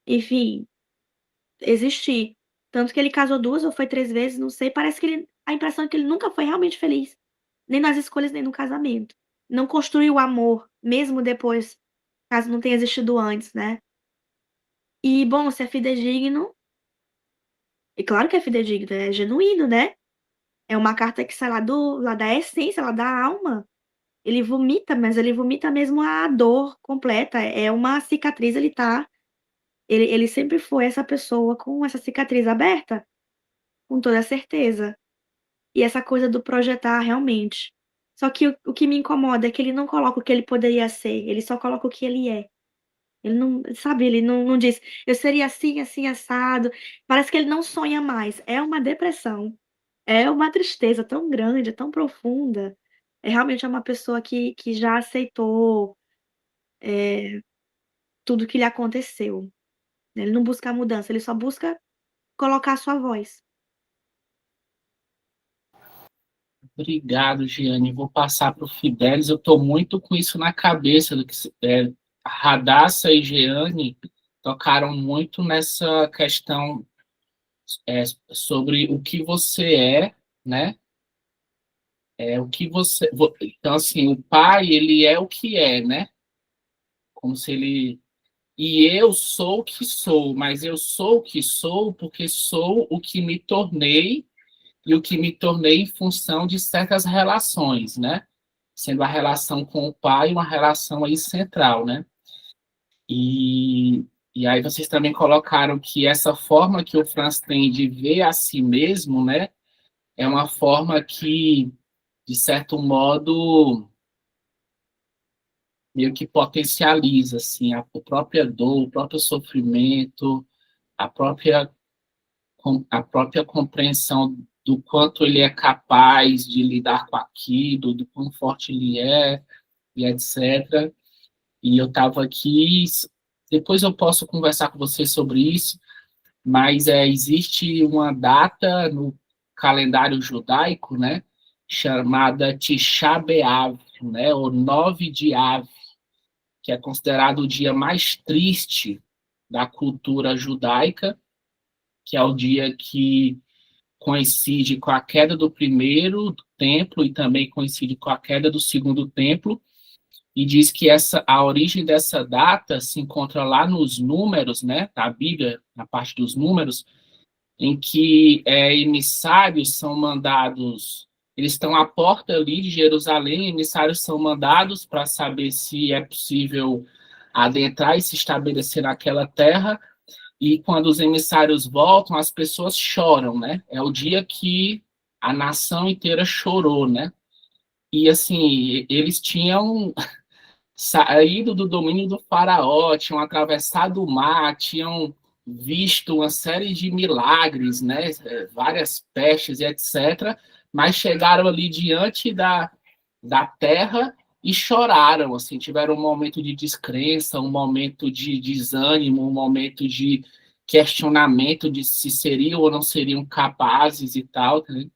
enfim, existir. Tanto que ele casou 2 ou foi 3 vezes, não sei, parece que ele a impressão é que ele nunca foi realmente feliz, nem nas escolhas, nem no casamento. Não construiu amor, mesmo depois, caso não tenha existido antes, né. E, bom, se é fidedigno, e claro que é fidedigno, é genuíno, né. É uma carta que sai lá da essência, lá da alma. Ele vomita, mas ele vomita mesmo a dor completa, é uma cicatriz, ele sempre foi essa pessoa com essa cicatriz aberta, com toda certeza. E essa coisa do projetar realmente. Só que o que me incomoda é que ele não coloca o que ele poderia ser, ele só coloca o que ele é. Ele não sabe, ele não diz: "Eu seria assim, assim, assado". Parece que ele não sonha mais, é uma depressão, é uma tristeza tão grande, tão profunda. Realmente é uma pessoa que já aceitou, tudo que lhe aconteceu. Ele não busca mudança, ele só busca colocar a sua voz. Obrigado, Giane. Vou passar para o Fidelis. Eu estou muito com isso na cabeça, do que Radassa e Giane tocaram muito nessa questão sobre o que você né? O que você. Então, assim, o pai, ele é o que é, né? Como se ele. E eu sou o que sou, mas eu sou o que sou porque sou o que me tornei e o que me tornei em função de certas relações, né? Sendo a relação com o pai uma relação aí central, né? E, e aí vocês também colocaram que essa forma que o Franz tem de ver a si mesmo, né? É uma forma que, de certo modo, meio que potencializa, assim, a própria dor, o próprio sofrimento, a própria a própria compreensão do quanto ele é capaz de lidar com aquilo, do quão forte ele é, e etc. E eu estava aqui, depois eu posso conversar com você sobre isso, mas existe uma data no calendário judaico, né, chamada Tisha B'Av, né, ou 9 de Av, que é considerado o dia mais triste da cultura judaica, que é o dia que coincide com a queda do primeiro templo e também coincide com a queda do segundo templo, e diz que a origem dessa data se encontra lá nos números, né, da Bíblia, na parte dos números, em que emissários são mandados, eles estão à porta ali de Jerusalém, emissários são mandados para saber se é possível adentrar e se estabelecer naquela terra, e quando os emissários voltam, as pessoas choram, né? É o dia que a nação inteira chorou, né? E, assim, eles tinham saído do domínio do faraó, tinham atravessado o mar, tinham visto uma série de milagres, né? Várias pestes e etc., mas chegaram ali diante da terra e choraram, assim, tiveram um momento de descrença, um momento de desânimo, um momento de questionamento de se seriam ou não seriam capazes e tal, né?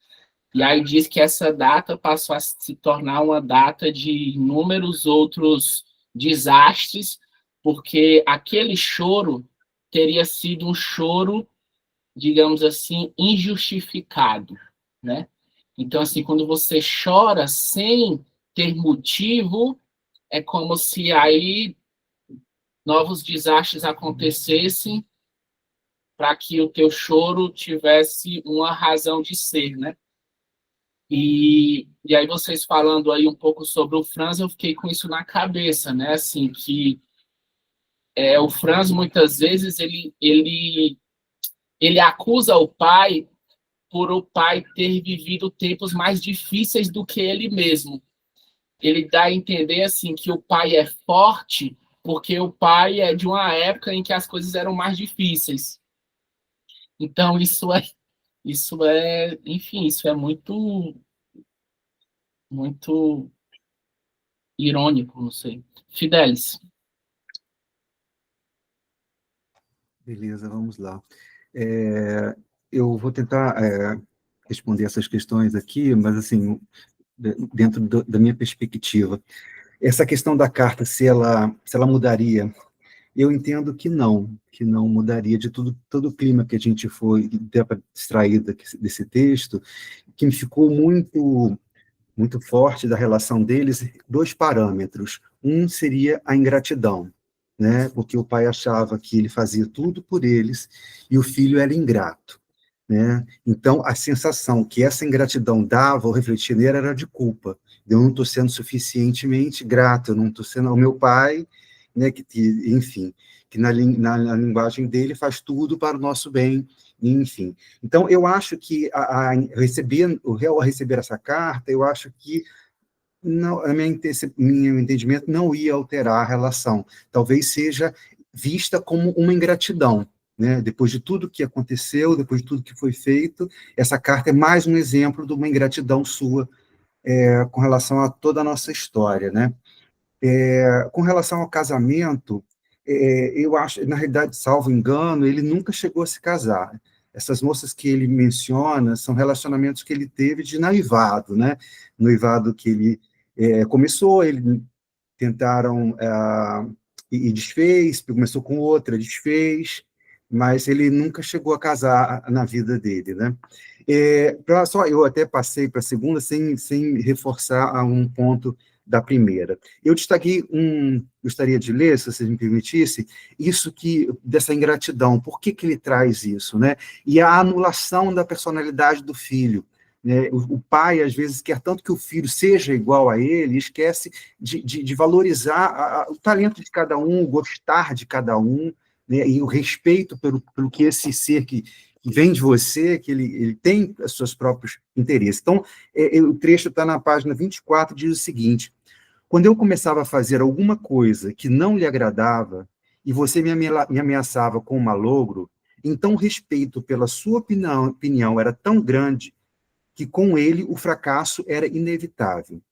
E aí diz que essa data passou a se tornar uma data de inúmeros outros desastres, porque aquele choro teria sido um choro, digamos assim, injustificado, né? Então, assim, quando você chora sem ter motivo, é como se aí novos desastres acontecessem para que o teu choro tivesse uma razão de ser, né? E aí vocês falando aí um pouco sobre o Franz, eu fiquei com isso na cabeça, né? Assim, que o Franz, muitas vezes, ele acusa o pai por o pai ter vivido tempos mais difíceis do que ele mesmo. Ele dá a entender assim que o pai é forte porque o pai é de uma época em que as coisas eram mais difíceis. Então, enfim, isso é muito, muito irônico, não sei. Fidelis. Beleza, vamos lá. Eu vou tentar responder essas questões aqui, mas, assim, dentro da minha perspectiva. Essa questão da carta, se ela mudaria, eu entendo que não mudaria de todo o clima que a gente foi extrair desse texto, que me ficou muito forte da relação deles, 2 parâmetros. Um seria a ingratidão, né? Porque o pai achava que ele fazia tudo por eles e o filho era ingrato, né? Então, a sensação que essa ingratidão dava ao refletir nele era de culpa. Eu não estou sendo suficientemente grato, eu não estou sendo ao meu pai, né? Enfim, que na linguagem dele faz tudo para o nosso bem, enfim. Então, eu acho que o réu, ao receber essa carta, eu acho que não, meu entendimento não ia alterar a relação. Talvez seja vista como uma ingratidão, né? Depois de tudo que aconteceu, depois de tudo que foi feito, essa carta é mais um exemplo de uma ingratidão sua com relação a toda a nossa história, né? Com relação ao casamento, eu acho, na realidade, salvo engano, ele nunca chegou a se casar. Essas moças que ele menciona são relacionamentos que ele teve de noivado, né? Noivado que ele começou, ele tentaram e desfez, começou com outra, desfez, mas ele nunca chegou a casar na vida dele, né? Eu até passei para a segunda sem reforçar a um ponto da primeira. Eu destaquei gostaria de ler, se vocês me permitissem, dessa ingratidão, por que ele traz isso, né? E a anulação da personalidade do filho, né? O pai, às vezes, quer tanto que o filho seja igual a ele, esquece de valorizar o talento de cada um, o gostar de cada um, né? E o respeito pelo que esse ser que vem de você, que ele tem os seus próprios interesses. Então, o trecho está na página 24, diz o seguinte: quando eu começava a fazer alguma coisa que não lhe agradava, e você me ameaçava com um malogro, então o respeito pela sua opinião era tão grande que com ele o fracasso era inevitável,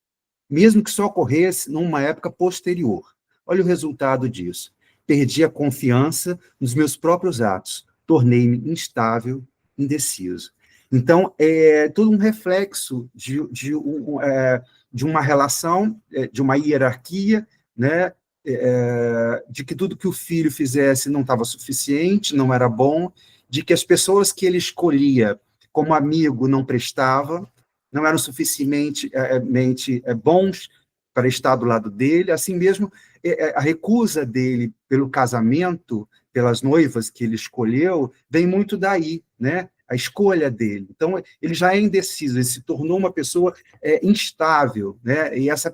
mesmo que só ocorresse numa época posterior. Olha o resultado disso. Perdi a confiança nos meus próprios atos, tornei-me instável, indeciso. Então, é todo um reflexo de uma relação, de uma hierarquia, né? De que tudo que o filho fizesse não estava suficiente, não era bom, de que as pessoas que ele escolhia como amigo não prestava, não eram suficientemente bons para estar do lado dele. Assim mesmo, a recusa dele pelo casamento, pelas noivas que ele escolheu, vem muito daí, né? A escolha dele. Então, ele já é indeciso, ele se tornou uma pessoa instável, né? E essa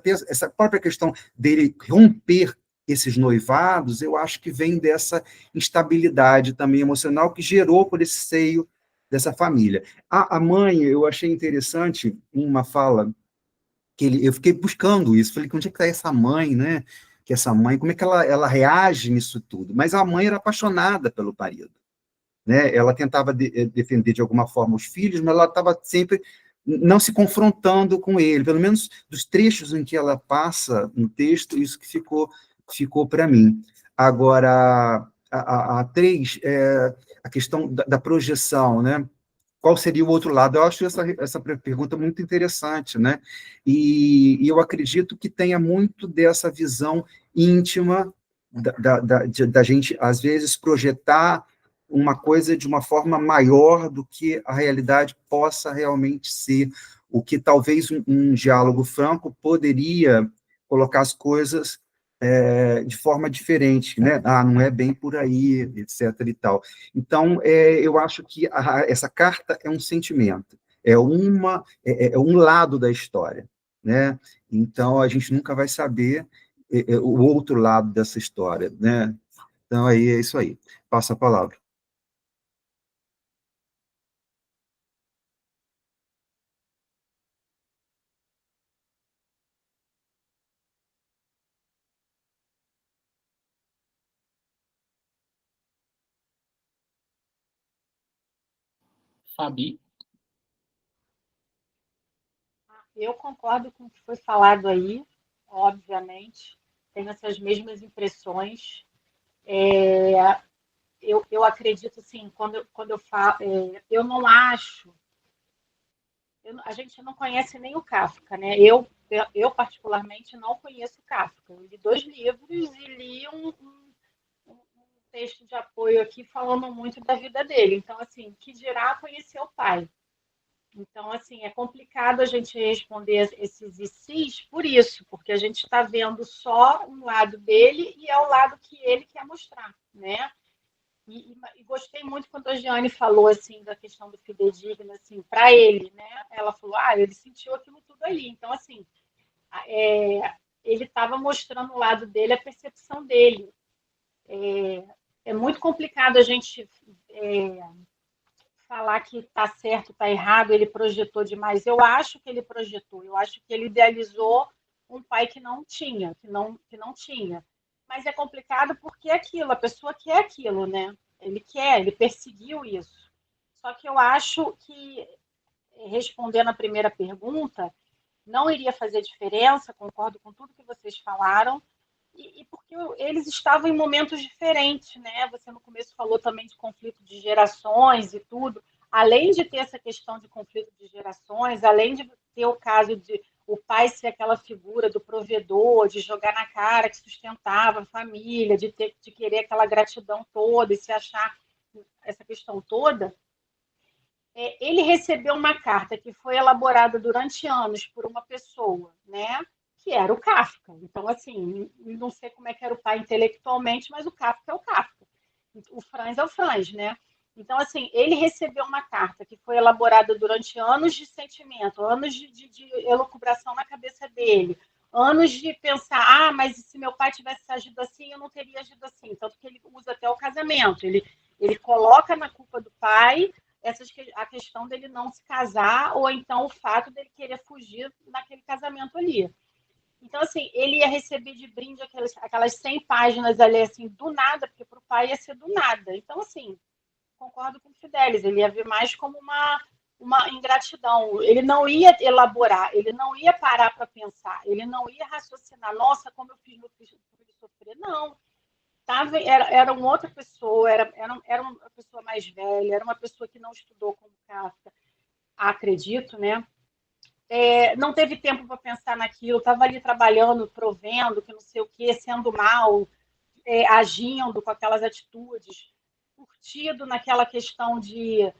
própria questão dele romper esses noivados, eu acho que vem dessa instabilidade também emocional que gerou por esse seio dessa família. A mãe, eu achei interessante uma fala eu fiquei buscando isso, falei, onde é que está essa mãe, né? Que essa mãe, como é que ela reage nisso tudo? Mas a mãe era apaixonada pelo marido, né? Ela tentava defender de alguma forma os filhos, mas ela estava sempre não se confrontando com ele, pelo menos dos trechos em que ela passa no texto, isso que ficou para mim. Agora, a 3, a questão da projeção, né? Qual seria o outro lado? Eu acho essa pergunta muito interessante, né? E eu acredito que tenha muito dessa visão íntima da gente, às vezes, projetar uma coisa de uma forma maior do que a realidade possa realmente ser, o que talvez um diálogo franco poderia colocar as coisas de forma diferente, né? Não é bem por aí, etc. e tal. Então, eu acho que essa carta é um sentimento, é um lado da história, né? Então, a gente nunca vai saber o outro lado dessa história, né? Então, aí é isso aí. Passa a palavra. Fabi, Eu concordo com o que foi falado aí, obviamente, tenho essas mesmas impressões. Eu acredito, assim, quando eu falo, eu não acho, a gente não conhece nem o Kafka, né? Eu particularmente, não conheço o Kafka. Eu li 2 livros e li um texto de apoio aqui falando muito da vida dele. Então, assim, que dirá conhecer o pai. Então, assim, é complicado a gente responder esses ICs por isso, porque a gente está vendo só um lado dele e é o lado que ele quer mostrar, né? E gostei muito quando a Giane falou, assim, da questão do fidedigno, assim, para ele, né? Ela falou, ele sentiu aquilo tudo ali. Então, assim, ele estava mostrando o lado dele, a percepção dele. É muito complicado a gente falar que está certo, está errado, ele projetou demais. Eu acho que ele projetou, eu acho que ele idealizou um pai que não tinha, que não tinha. Mas é complicado porque é aquilo, a pessoa quer aquilo, né? Ele perseguiu isso. Só que eu acho que, respondendo a primeira pergunta, não iria fazer diferença, concordo com tudo que vocês falaram, e porque eles estavam em momentos diferentes, né? Você no começo falou também de conflito de gerações e tudo. Além de ter essa questão de conflito de gerações, além de ter o caso de o pai ser aquela figura do provedor, de jogar na cara que sustentava a família, de querer aquela gratidão toda e se achar essa questão toda, ele recebeu uma carta que foi elaborada durante anos por uma pessoa, né, que era o Kafka. Então, assim, não sei como é que era o pai intelectualmente, mas o Kafka é o Kafka. O Franz é o Franz, né? Então, assim, ele recebeu uma carta que foi elaborada durante anos de sentimento, anos de elucubração na cabeça dele, anos de pensar, mas se meu pai tivesse agido assim, eu não teria agido assim. Tanto que ele usa até o casamento. Ele coloca na culpa do pai a questão dele não se casar, ou então o fato dele querer fugir naquele casamento ali. Então, assim, ele ia receber de brinde aquelas 100 páginas ali, assim, do nada, porque para o pai ia ser do nada. Então, assim, concordo com o Fidelis, ele ia ver mais como uma ingratidão. Ele não ia elaborar, ele não ia parar para pensar, ele não ia raciocinar, nossa, como eu fiz meu filho sofrer. Não, era uma outra pessoa, era uma pessoa mais velha, era uma pessoa que não estudou como Kafka, acredito, né? Não teve tempo para pensar naquilo, estava ali trabalhando, provendo, que não sei o quê, sendo mal, agindo com aquelas atitudes, curtido naquela questão de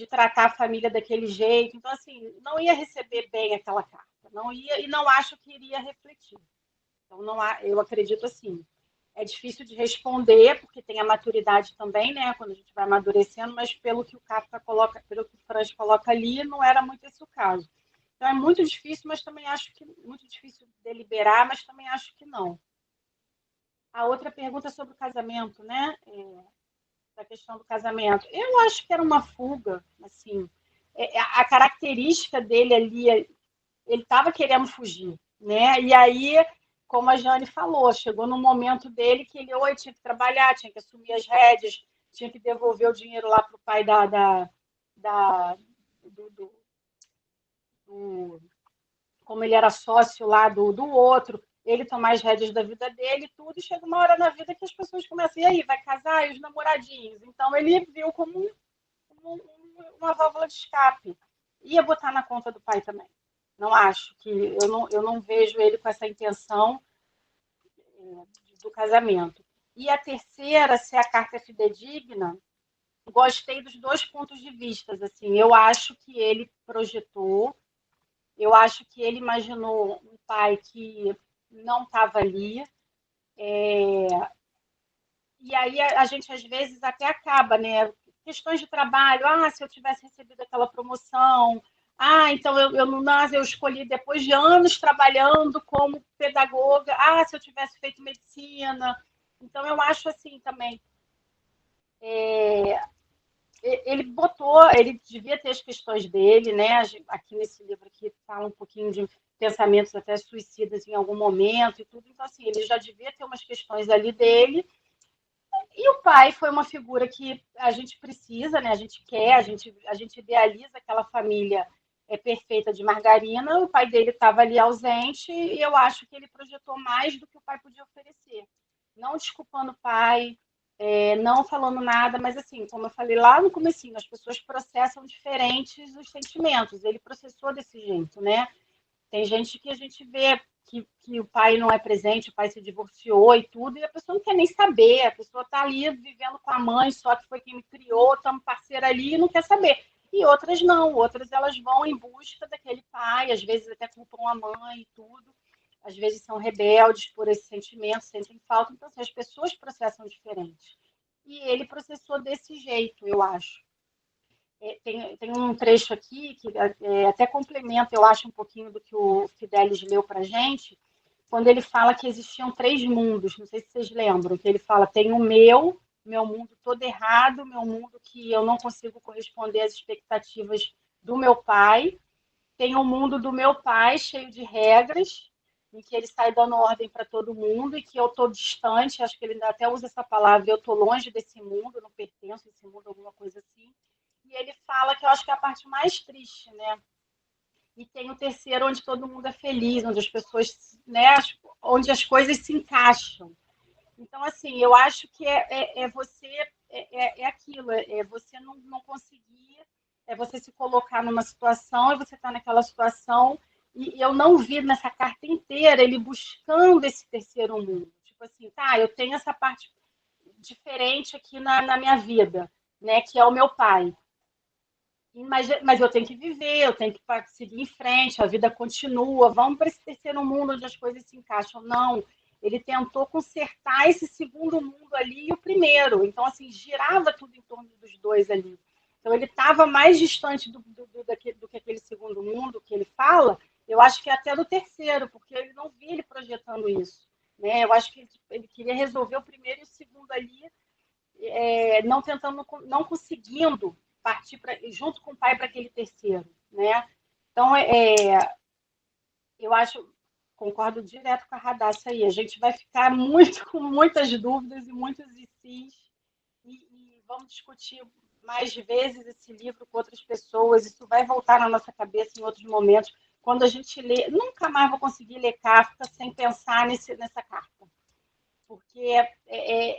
tratar a família daquele jeito. Então, assim, não ia receber bem aquela carta, não ia, e não acho que iria refletir. Então, não há, eu acredito assim. É difícil de responder, porque tem a maturidade também, né? Quando a gente vai amadurecendo, mas pelo que o Kafka coloca, pelo que o Franz coloca ali, não era muito esse o caso. Então é muito difícil, mas também acho que muito difícil deliberar, mas também acho que não. A outra pergunta é sobre o casamento, né? Da questão do casamento. Eu acho que era uma fuga, assim. A característica dele ali, ele estava querendo fugir, né? E aí, como a Jane falou, chegou no momento dele que ele tinha que trabalhar, tinha que assumir as rédeas, tinha que devolver o dinheiro lá para o pai do, como ele era sócio lá do outro, ele tomar as rédeas da vida dele e tudo, e chega uma hora na vida que as pessoas começam, e aí, vai casar? E os namoradinhos? Então ele viu como uma válvula de escape. Ia botar na conta do pai também. Não acho que eu não vejo ele com essa intenção do casamento. E a terceira, se a carta é fidedigna, gostei dos 2 pontos de vista. Assim, eu acho que ele projetou, eu acho que ele imaginou um pai que não estava ali. E aí a gente às vezes até acaba, né? Questões de trabalho, se eu tivesse recebido aquela promoção, então eu escolhi depois de anos trabalhando como pedagoga, se eu tivesse feito medicina, Então, eu acho assim também, ele devia ter as questões dele, né? Aqui nesse livro aqui fala um pouquinho de pensamentos até suicidas em algum momento e tudo. Então, assim, ele já devia ter umas questões ali dele. E o pai foi uma figura que a gente precisa, né? A gente quer, a gente idealiza aquela família perfeita de margarina. O pai dele estava ali ausente e eu acho que ele projetou mais do que o pai podia oferecer. Não desculpando o pai, não falando nada, mas assim, como eu falei lá no comecinho, as pessoas processam diferentes os sentimentos. Ele processou desse jeito, né? Tem gente que a gente vê que o pai não é presente, o pai se divorciou e tudo, e a pessoa não quer nem saber, a pessoa está ali vivendo com a mãe, só que foi quem me criou, estamos parceira ali e não quer saber. E outras não, outras elas vão em busca daquele pai, às vezes até culpam a mãe e tudo, às vezes são rebeldes por esse sentimento, sentem falta, então assim, as pessoas processam diferente. E ele processou desse jeito, eu acho. Tem um trecho aqui que até complementa, eu acho, um pouquinho do que o Fidelis leu para a gente, quando ele fala que existiam 3 mundos, não sei se vocês lembram, que ele fala, tem o meu mundo todo errado, meu mundo que eu não consigo corresponder às expectativas do meu pai, tem o mundo do meu pai, cheio de regras, em que ele sai dando ordem para todo mundo e que eu estou distante, acho que ele ainda até usa essa palavra, eu estou longe desse mundo, não pertenço a esse mundo, alguma coisa assim. E ele fala que eu acho que é a parte mais triste, né? E tem o terceiro, onde todo mundo é feliz, onde as pessoas, né, onde as coisas se encaixam. Então, assim, eu acho que você, aquilo, você não conseguir, você se colocar numa situação e você está naquela situação, e eu não vi nessa carta inteira ele buscando esse terceiro mundo. Tipo assim, tá, eu tenho essa parte diferente aqui na minha vida, né, que é o meu pai. Mas eu tenho que viver, eu tenho que seguir em frente, a vida continua, vamos para esse terceiro mundo onde as coisas se encaixam. Não, ele tentou consertar esse segundo mundo ali e o primeiro. Então, assim, girava tudo em torno dos dois ali. Então, ele estava mais distante do que aquele segundo mundo que ele fala, eu acho que até do terceiro, porque ele não via ele projetando isso. Né? Eu acho que ele queria resolver o primeiro e o segundo ali, não tentando, não conseguindo partir junto com o pai para aquele terceiro, né? Então, eu acho, concordo direto com a Radassa aí, a gente vai ficar muito com muitas dúvidas e muitos e vamos discutir mais vezes esse livro com outras pessoas, isso vai voltar na nossa cabeça em outros momentos. Quando a gente lê, nunca mais vou conseguir ler Kafka sem pensar nessa carta, porque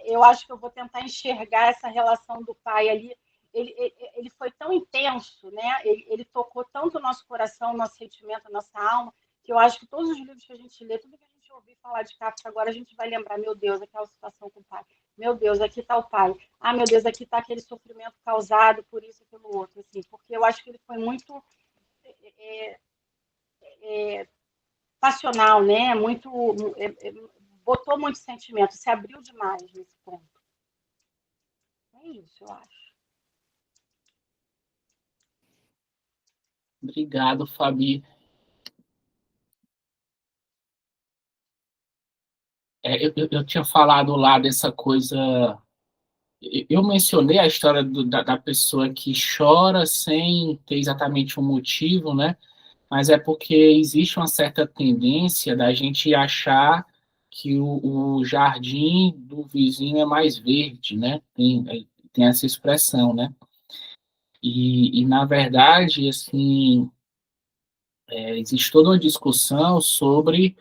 eu acho que eu vou tentar enxergar essa relação do pai ali. Ele foi tão intenso, né? Ele tocou tanto o nosso coração, o nosso sentimento, a nossa alma, que eu acho que todos os livros que a gente lê, tudo que a gente ouvir falar de Kafka agora, a gente vai lembrar, meu Deus, aquela situação com o pai. Meu Deus, aqui está o pai. Ah, meu Deus, aqui está aquele sofrimento causado por isso e pelo outro. Assim, porque eu acho que ele foi muito passional, né? Muito... botou muito sentimento, se abriu demais nesse ponto. É isso, eu acho. Obrigado, Fabi. Eu tinha falado lá dessa coisa. Eu mencionei a história da pessoa que chora sem ter exatamente um motivo, né? Mas é porque existe uma certa tendência da gente achar que o jardim do vizinho é mais verde, né? Tem essa expressão, né? Na verdade, assim, existe toda uma discussão sobre,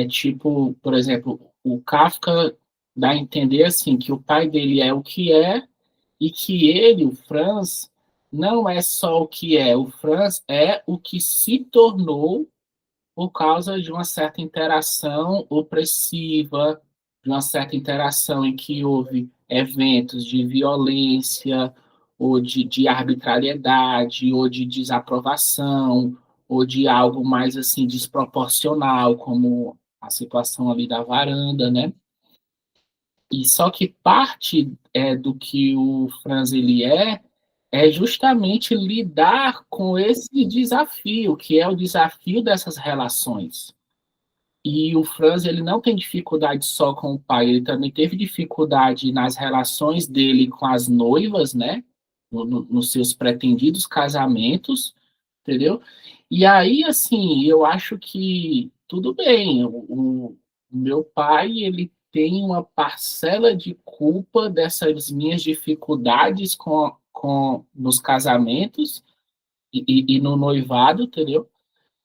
tipo, por exemplo, o Kafka dá a entender, assim, que o pai dele é o que é e que ele, o Franz, não é só o que é, o Franz é o que se tornou por causa de uma certa interação opressiva, de uma certa interação em que houve eventos de violência, ou de arbitrariedade, ou de desaprovação, ou de algo mais assim desproporcional, como a situação ali da varanda, né? E só que parte do que o Franz ele é justamente lidar com esse desafio, que é o desafio dessas relações. E o Franz, ele não tem dificuldade só com o pai, ele também teve dificuldade nas relações dele com as noivas, né? Nos seus pretendidos casamentos, entendeu? E aí, assim, eu acho que tudo bem, o meu pai, ele tem uma parcela de culpa dessas minhas dificuldades nos casamentos e no noivado, entendeu?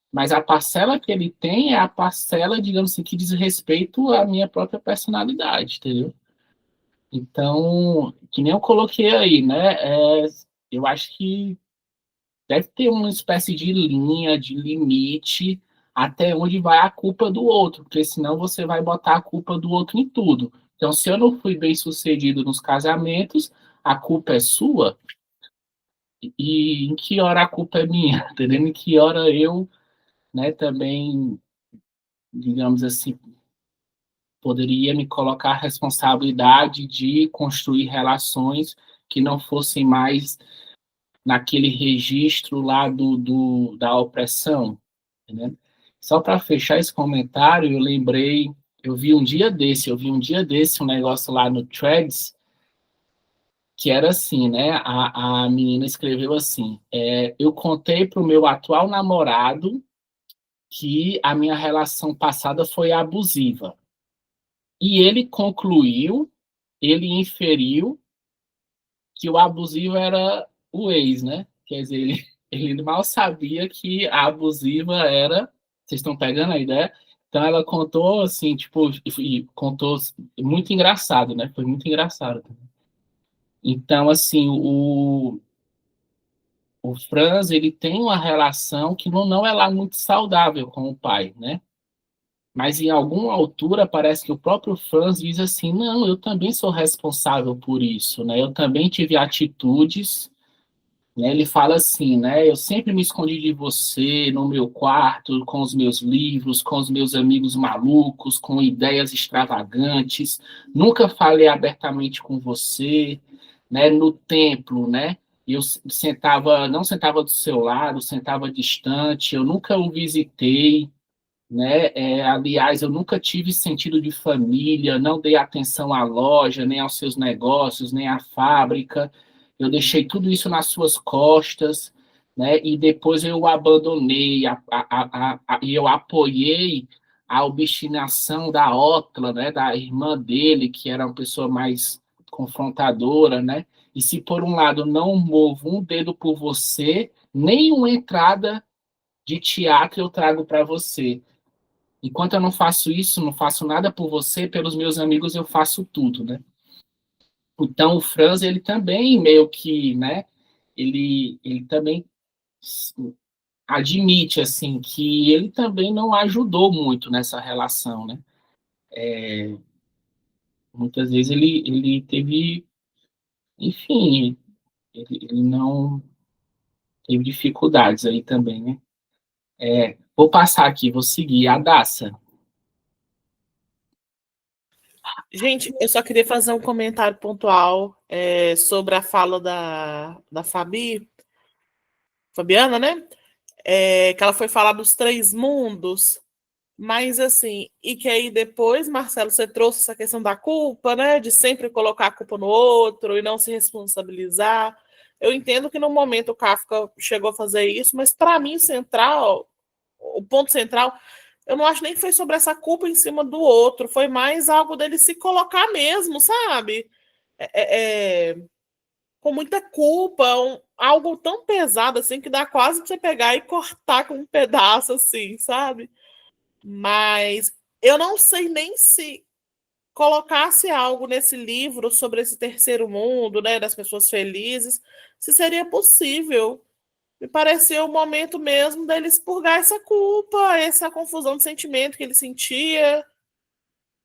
Mas a parcela que ele tem é a parcela, digamos assim, que diz respeito à minha própria personalidade, entendeu? Então, que nem eu coloquei aí, né? Eu acho que deve ter uma espécie de linha, de limite, até onde vai a culpa do outro, porque senão você vai botar a culpa do outro em tudo. Então, se eu não fui bem sucedido nos casamentos, a culpa é sua, e em que hora a culpa é minha, entendeu? Em que hora eu, né, também, digamos assim, poderia me colocar a responsabilidade de construir relações que não fossem mais naquele registro lá da opressão, né? Só para fechar esse comentário, eu vi um dia desse um negócio lá no Threads, que era assim, né? A menina escreveu assim: eu contei para o meu atual namorado que a minha relação passada foi abusiva. E ele inferiu que o abusivo era o ex, né? Quer dizer, ele mal sabia que a abusiva era. Vocês estão pegando a ideia? Então ela contou assim, tipo, e contou muito engraçado, né? Foi muito engraçado. Então, assim, o Franz, ele tem uma relação que não é lá muito saudável com o pai, né? Mas em alguma altura parece que o próprio Franz diz assim, não, eu também sou responsável por isso, né? Eu também tive atitudes, né? Ele fala assim, né? Eu sempre me escondi de você no meu quarto, com os meus livros, com os meus amigos malucos, com ideias extravagantes. Nunca falei abertamente com você, né? No templo, né? Eu não sentava do seu lado, sentava distante. Eu nunca o visitei, né? Aliás, eu nunca tive sentido de família, não dei atenção à loja, nem aos seus negócios, nem à fábrica. Eu deixei tudo isso nas suas costas, né? E depois eu o abandonei, e eu apoiei a obstinação da Otla, né? Da irmã dele, que era uma pessoa mais confrontadora, né? E se por um lado não movo um dedo por você, nenhuma entrada de teatro eu trago para você. Enquanto eu não faço isso, não faço nada por você, pelos meus amigos eu faço tudo, né? Então o Franz, ele também meio que, né, ele também admite, assim, que ele também não ajudou muito nessa relação, né? Muitas vezes ele teve, enfim, ele não teve dificuldades aí também, né? Vou passar aqui, vou seguir a Daça. Gente, eu só queria fazer um comentário pontual sobre a fala da Fabiana, né? Que ela foi falar dos 3 mundos, mas assim, e que aí depois, Marcelo, você trouxe essa questão da culpa, né? De sempre colocar a culpa no outro e não se responsabilizar. Eu entendo que no momento o Kafka chegou a fazer isso, mas para mim, o ponto central, eu não acho nem que foi sobre essa culpa em cima do outro, foi mais algo dele se colocar mesmo, sabe? Com muita culpa, algo tão pesado assim que dá quase pra você pegar e cortar com um pedaço assim, sabe? Mas eu não sei nem se colocasse algo nesse livro sobre esse terceiro mundo, né, das pessoas felizes, se seria possível. Me pareceu o momento mesmo dele expurgar essa culpa, essa confusão de sentimento que ele sentia.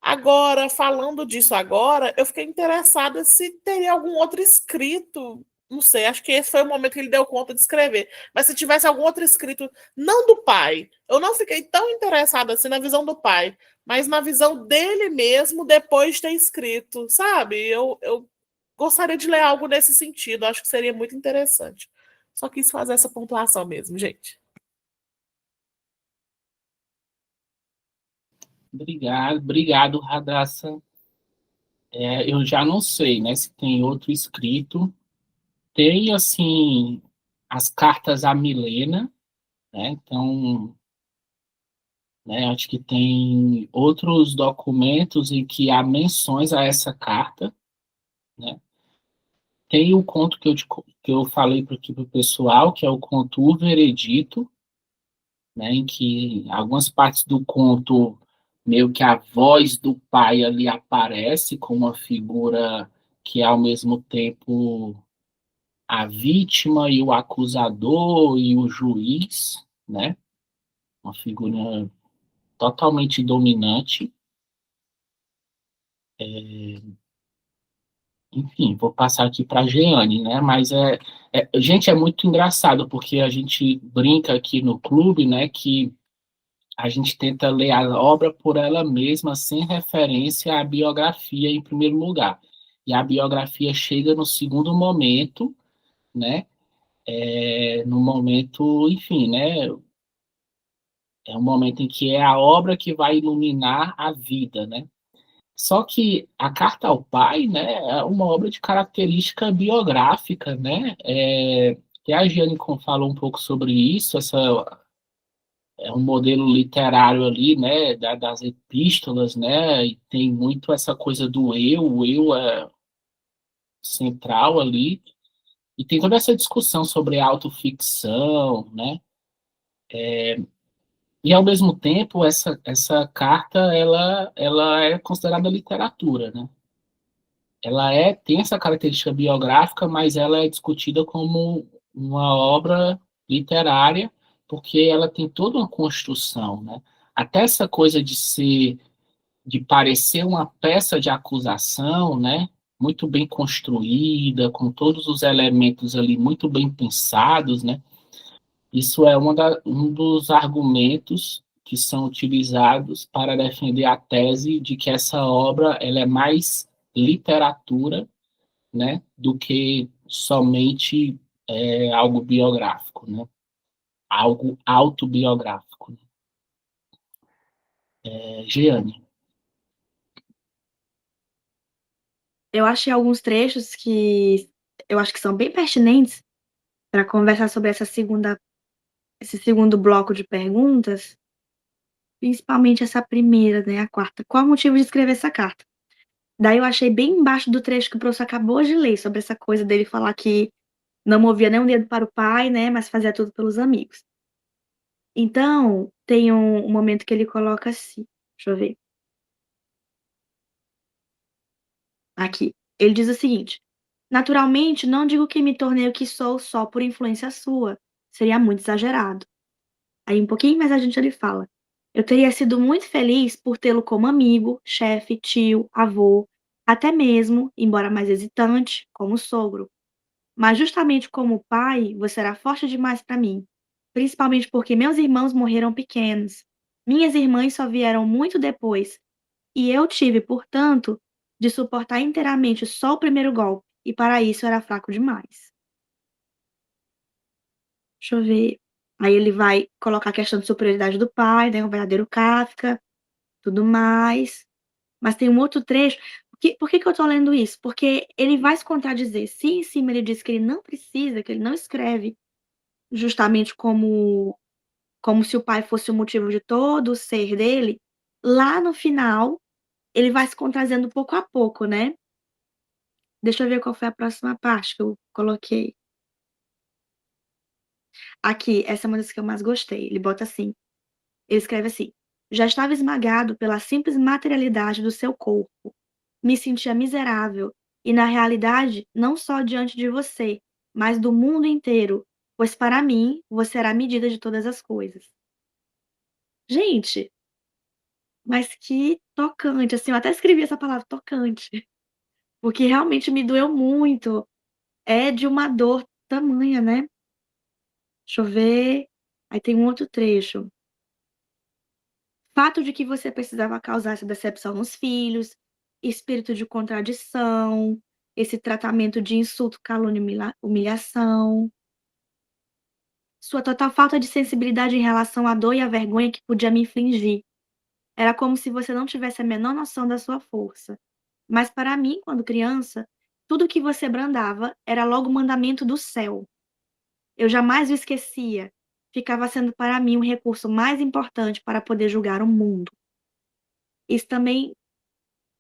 Agora, falando disso agora, eu fiquei interessada se teria algum outro escrito. Não sei, acho que esse foi o momento que ele deu conta de escrever. Mas se tivesse algum outro escrito, não do pai, eu não fiquei tão interessada assim na visão do pai, mas na visão dele mesmo depois de ter escrito, sabe? Eu gostaria de ler algo nesse sentido, acho que seria muito interessante. Só quis fazer essa pontuação mesmo, gente. Obrigado, Radassa. Eu já não sei, né, se tem outro escrito. Tem, assim, as cartas a Milena, né, então, né, acho que tem outros documentos em que há menções a essa carta, né. Tem o conto que eu falei aqui para o pessoal, que é o conto O Veredito, né, em que algumas partes do conto, meio que a voz do pai ali aparece como uma figura que é ao mesmo tempo a vítima e o acusador e o juiz, né? Uma figura totalmente dominante. Enfim, vou passar aqui para a Jeane, né? Mas gente, é muito engraçado porque a gente brinca aqui no clube, né? Que a gente tenta ler a obra por ela mesma, sem referência à biografia em primeiro lugar. E a biografia chega no segundo momento, né? No momento, enfim, né? É um momento em que é a obra que vai iluminar a vida, né? Só que a Carta ao Pai, né, é uma obra de característica biográfica, né? Que a Giane falou um pouco sobre isso, essa é um modelo literário ali, né, das epístolas, né, e tem muito essa coisa do eu, o eu é central ali, e tem toda essa discussão sobre autoficção, né, e ao mesmo tempo essa carta, ela é considerada literatura, né, tem essa característica biográfica, mas ela é discutida como uma obra literária, porque ela tem toda uma construção, né, até essa coisa de parecer uma peça de acusação, né? Muito bem construída, com todos os elementos ali muito bem pensados, né? Isso é um dos argumentos que são utilizados para defender a tese de que essa obra ela é mais literatura, né? Do que somente algo biográfico, né? Algo autobiográfico. Jeane. Eu achei alguns trechos que eu acho que são bem pertinentes para conversar sobre esse segundo bloco de perguntas, principalmente essa primeira, né, a quarta. Qual o motivo de escrever essa carta? Daí eu achei bem embaixo do trecho que o professor acabou de ler, sobre essa coisa dele falar que não movia nem um dedo para o pai, né, mas fazia tudo pelos amigos. Então, tem um momento que ele coloca assim, deixa eu ver. Aqui. Ele diz o seguinte: naturalmente, não digo que me tornei o que sou só por influência sua. Seria muito exagerado. Aí, um pouquinho mais adiante, ele fala: eu teria sido muito feliz por tê-lo como amigo, chefe, tio, avô, até mesmo, embora mais hesitante, como sogro. Mas justamente como pai, você era forte demais para mim, principalmente porque meus irmãos morreram pequenos. Minhas irmãs só vieram muito depois, e eu tive, portanto, de suportar inteiramente só o primeiro golpe, e para isso eu era fraco demais. Deixa eu ver. Aí ele vai colocar a questão de superioridade do pai, né, o verdadeiro Kafka, tudo mais. Mas tem um outro trecho. Por que que eu tô lendo isso? Porque ele vai se contradizer. Se em cima ele diz que ele não precisa, que ele não escreve justamente como se o pai fosse o motivo de todo o ser dele, lá no final ele vai se contradizendo pouco a pouco, né. Deixa eu ver qual foi a próxima parte que eu coloquei. Aqui, essa é uma das que eu mais gostei. Ele escreve assim: "Já estava esmagado pela simples materialidade do seu corpo. Me sentia miserável e, na realidade, não só diante de você, mas do mundo inteiro, pois para mim você era a medida de todas as coisas". Gente, mas que tocante, assim, eu até escrevi essa palavra, tocante, porque realmente me doeu muito. É de uma dor tamanha, né. Deixa eu ver. Aí tem um outro trecho. Fato de que você precisava causar essa decepção nos filhos, espírito de contradição, esse tratamento de insulto, calúnia e humilhação, sua total falta de sensibilidade em relação à dor e à vergonha que podia me infligir. Era como se você não tivesse a menor noção da sua força. Mas para mim, quando criança, tudo que você brandava era logo mandamento do céu. Eu jamais o esquecia. Ficava sendo para mim um recurso mais importante para poder julgar o mundo. Isso também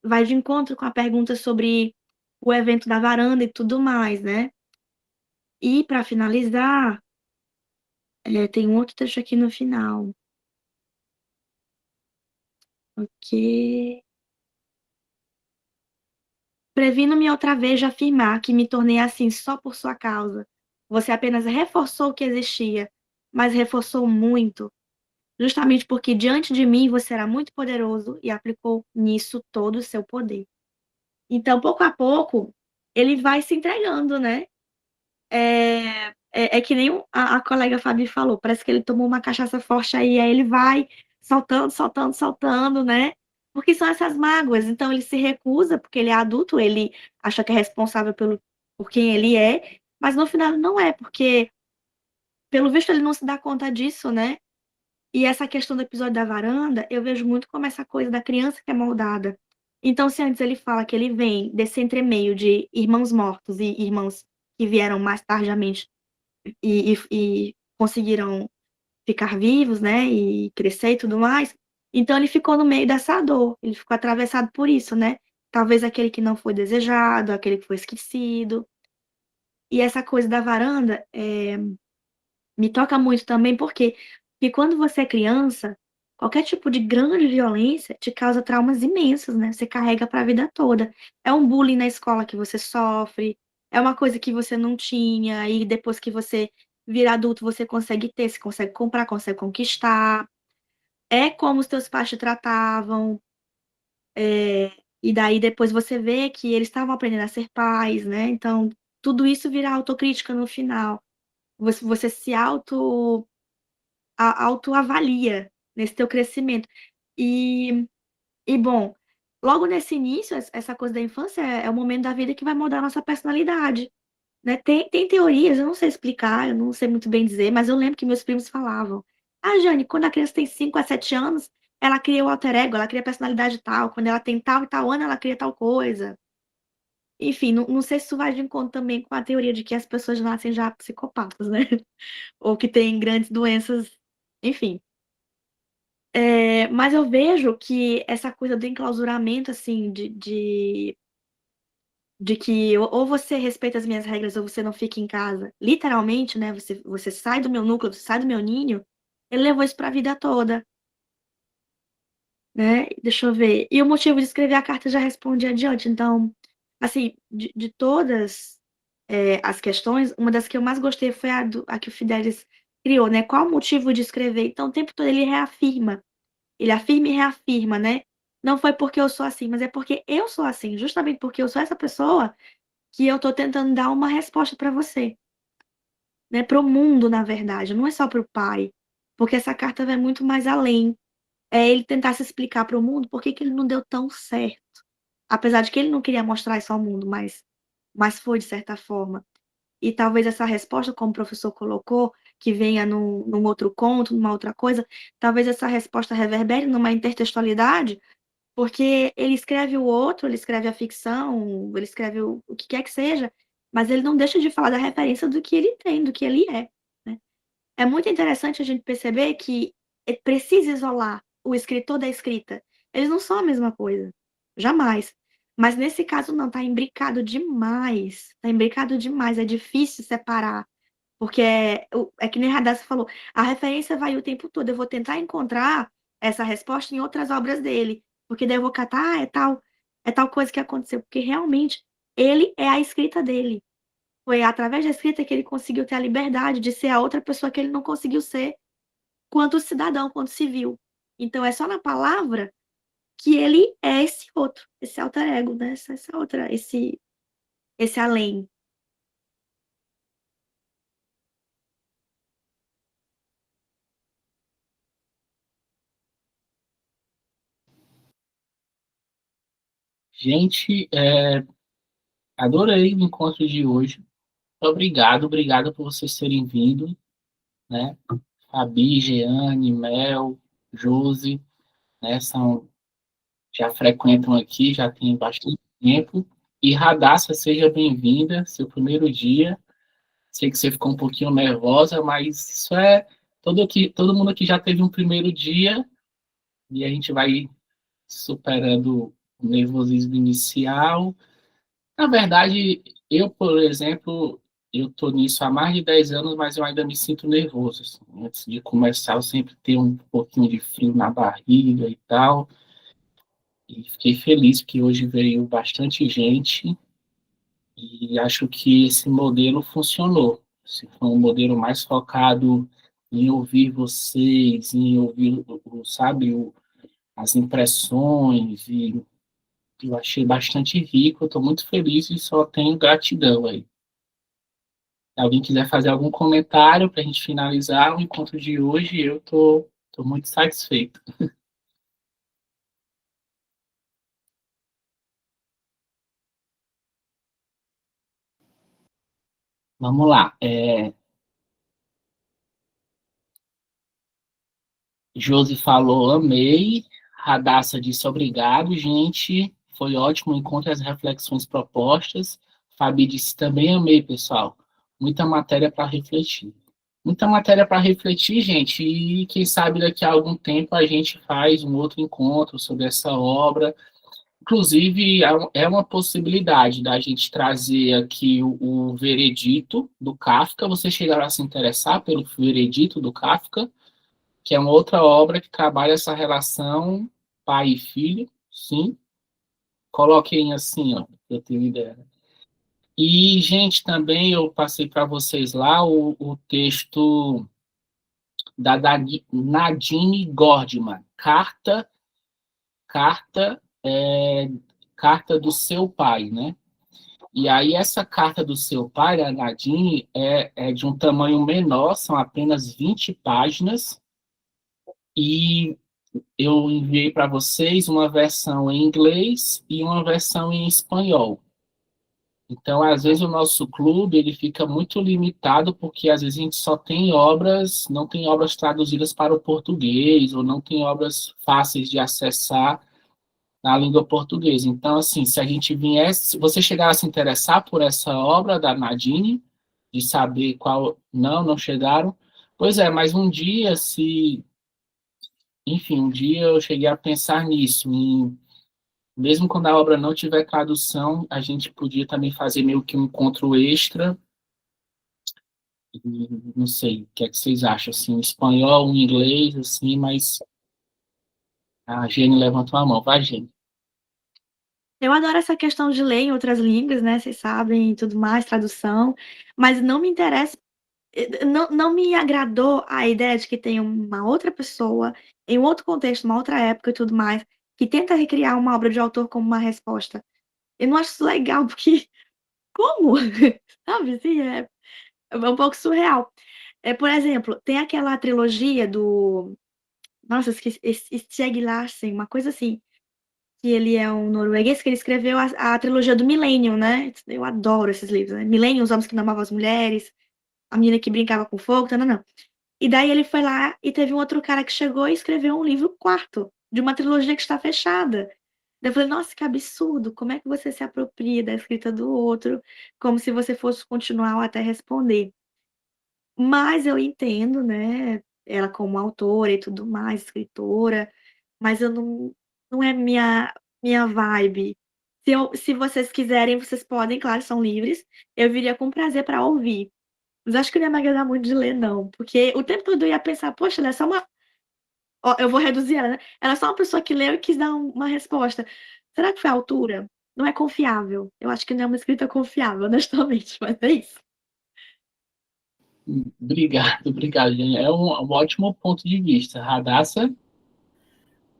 vai de encontro com a pergunta sobre o evento da varanda e tudo mais, né? E para finalizar, tem um outro trecho aqui no final. Ok. Previno-me outra vez de afirmar que me tornei assim só por sua causa. Você apenas reforçou o que existia, mas reforçou muito, justamente porque diante de mim você era muito poderoso e aplicou nisso todo o seu poder. Então, pouco a pouco, ele vai se entregando, né? É que nem a colega Fabi falou, parece que ele tomou uma cachaça forte aí ele vai saltando, saltando, saltando, né? Porque são essas mágoas. Então ele se recusa, porque ele é adulto, ele acha que é responsável por quem ele é, mas no final não é, porque, pelo visto, ele não se dá conta disso, né? E essa questão do episódio da varanda, eu vejo muito como essa coisa da criança que é moldada. Então, se antes ele fala que ele vem desse entremeio de irmãos mortos e irmãos que vieram mais tardiamente e conseguiram ficar vivos, né, e crescer e tudo mais. Então ele ficou no meio dessa dor, ele ficou atravessado por isso, né. Talvez aquele que não foi desejado, aquele que foi esquecido. E essa coisa da varanda, me toca muito também, porque quando você é criança, qualquer tipo de grande violência te causa traumas imensos, né, você carrega para a vida toda. É um bullying na escola que você sofre, é uma coisa que você não tinha, e depois que você vira adulto, você consegue ter, você consegue comprar, consegue conquistar. É como os teus pais te tratavam, e daí depois você vê que eles estavam aprendendo a ser pais, né, então tudo isso vira autocrítica no final. Você se autoavalia nesse teu crescimento. E bom, logo nesse início, essa coisa da infância é o momento da vida que vai moldar a nossa personalidade, né. Tem teorias, eu não sei explicar, eu não sei muito bem dizer, mas eu lembro que meus primos falavam: "Ah, Jane, quando a criança tem 5 a 7 anos, ela cria o alter ego, ela cria a personalidade tal, quando ela tem tal e tal ano, ela cria tal coisa". Enfim, não sei se isso vai de encontro também com a teoria de que as pessoas nascem já psicopatas, né, ou que têm grandes doenças, enfim. Mas eu vejo que essa coisa do enclausuramento, assim, de que ou você respeita as minhas regras ou você não fica em casa, literalmente, né, você sai do meu núcleo, você sai do meu ninho, ele levou isso pra vida toda, né. Deixa eu ver, e o motivo de escrever a carta já respondi adiante, então, assim, de todas, as questões, uma das que eu mais gostei foi a que o Fidelis criou, né, qual o motivo de escrever? Então o tempo todo ele reafirma. Ele afirma e reafirma, né. Não foi porque eu sou assim, mas é porque eu sou assim, justamente porque eu sou essa pessoa que eu tô tentando dar uma resposta pra você, né, para o mundo, na verdade, não é só para o pai, porque essa carta vai muito mais além. É ele tentar se explicar para o mundo por que que ele não deu tão certo, apesar de que ele não queria mostrar isso ao mundo, mas foi de certa forma. E talvez essa resposta, como o professor colocou, que venha num outro conto, numa outra coisa, talvez essa resposta reverbere numa intertextualidade, porque ele escreve o outro, ele escreve a ficção, ele escreve o que quer que seja, mas ele não deixa de falar da referência do que ele tem, do que ele é, né. É muito interessante a gente perceber que precisa isolar o escritor da escrita. Eles não são a mesma coisa, jamais. Mas nesse caso não, tá imbricado demais, é difícil separar, porque é que nem Radassa falou, a referência vai o tempo todo, eu vou tentar encontrar essa resposta em outras obras dele, porque daí eu vou catar, é tal coisa que aconteceu, porque realmente ele é a escrita dele. Foi através da escrita que ele conseguiu ter a liberdade de ser a outra pessoa que ele não conseguiu ser, quanto cidadão, quanto civil. Então é só na palavra que ele é esse outro, esse alter ego, né, essa outra, esse além. Gente, adorei o encontro de hoje. Obrigado por vocês terem vindo, né? Fabi, Jeane, Mel, Josi. né? Já frequentam aqui, já tem bastante tempo. E Radassa, seja bem-vinda, seu primeiro dia. Sei que você ficou um pouquinho nervosa, mas isso é todo mundo aqui já teve um primeiro dia e a gente vai superando o nervosismo inicial. Na verdade, eu, por exemplo, eu estou nisso há mais de 10 anos, mas eu ainda me sinto nervoso, assim. Antes de começar, eu sempre tenho um pouquinho de frio na barriga e tal. E fiquei feliz que hoje veio bastante gente e acho que esse modelo funcionou. Se foi um modelo mais focado em ouvir vocês, em ouvir, sabe, as impressões, e eu achei bastante rico, estou muito feliz e só tenho gratidão aí. Se alguém quiser fazer algum comentário para a gente finalizar o encontro de hoje, eu tô muito satisfeito. Vamos lá. Josi falou, amei. Radassa disse, obrigado, gente. Foi ótimo o encontro e as reflexões propostas. Fabi disse, também amei, pessoal. Muita matéria para refletir. Muita matéria para refletir, gente. E quem sabe daqui a algum tempo a gente faz um outro encontro sobre essa obra. Inclusive, é uma possibilidade da gente trazer aqui o Veredito do Kafka. Você chegará a se interessar pelo Veredito do Kafka, que é uma outra obra que trabalha essa relação pai e filho, sim. Coloquem assim, ó, eu tenho ideia. E, gente, também eu passei para vocês lá o texto da Nadine Gordiman, carta, é, carta do seu pai, né? E aí essa carta do seu pai, a Nadine, é de um tamanho menor, são apenas 20 páginas, e eu enviei para vocês uma versão em inglês e uma versão em espanhol. Então, às vezes, o nosso clube ele fica muito limitado, porque às vezes a gente só tem obras, não tem obras traduzidas para o português, ou não tem obras fáceis de acessar na língua portuguesa. Então, assim, se a gente viesse, se você chegar a se interessar por essa obra da Nadine, de saber qual. Não chegaram. Pois é, mas um dia, enfim, um dia eu cheguei a pensar nisso, mesmo quando a obra não tiver tradução, a gente podia também fazer meio que um encontro extra, e não sei, o que é que vocês acham, assim, um espanhol, um inglês, assim, mas a Gene levantou a mão, vai, Gene. Eu adoro essa questão de ler em outras línguas, né? Vocês sabem e tudo mais, tradução, mas não me interessa, não me agradou a ideia de que tem uma outra pessoa, em um outro contexto, uma outra época e tudo mais, que tenta recriar uma obra de autor como uma resposta. Eu não acho isso legal, porque como? Sabe, assim, é um pouco surreal. Por exemplo, tem aquela trilogia do. Nossa, esqueci, Stieg Larsen, uma coisa assim, que ele é um norueguês, que ele escreveu a trilogia do Millennium, né? Eu adoro esses livros, né? Millennium, os homens que não amavam as mulheres, a menina que brincava com fogo, não. E daí ele foi lá e teve um outro cara que chegou e escreveu um livro quarto, de uma trilogia que está fechada. Daí eu falei, nossa, que absurdo, como é que você se apropria da escrita do outro, como se você fosse continuar ou até responder. Mas eu entendo, né, ela como autora e tudo mais, escritora, mas eu não é minha vibe. Se vocês quiserem, vocês podem, claro, são livres, eu viria com prazer para ouvir. Mas acho que não ia me agradar muito de ler não, porque o tempo todo eu ia pensar: "Poxa, ela é só uma", ó, eu vou reduzir ela, né, ela é só uma pessoa que leu e quis dar uma resposta. Será que foi a altura? Não é confiável. Eu acho que não é uma escrita confiável, honestamente, mas é isso. Obrigado, Gene. É um ótimo ponto de vista. Radassa?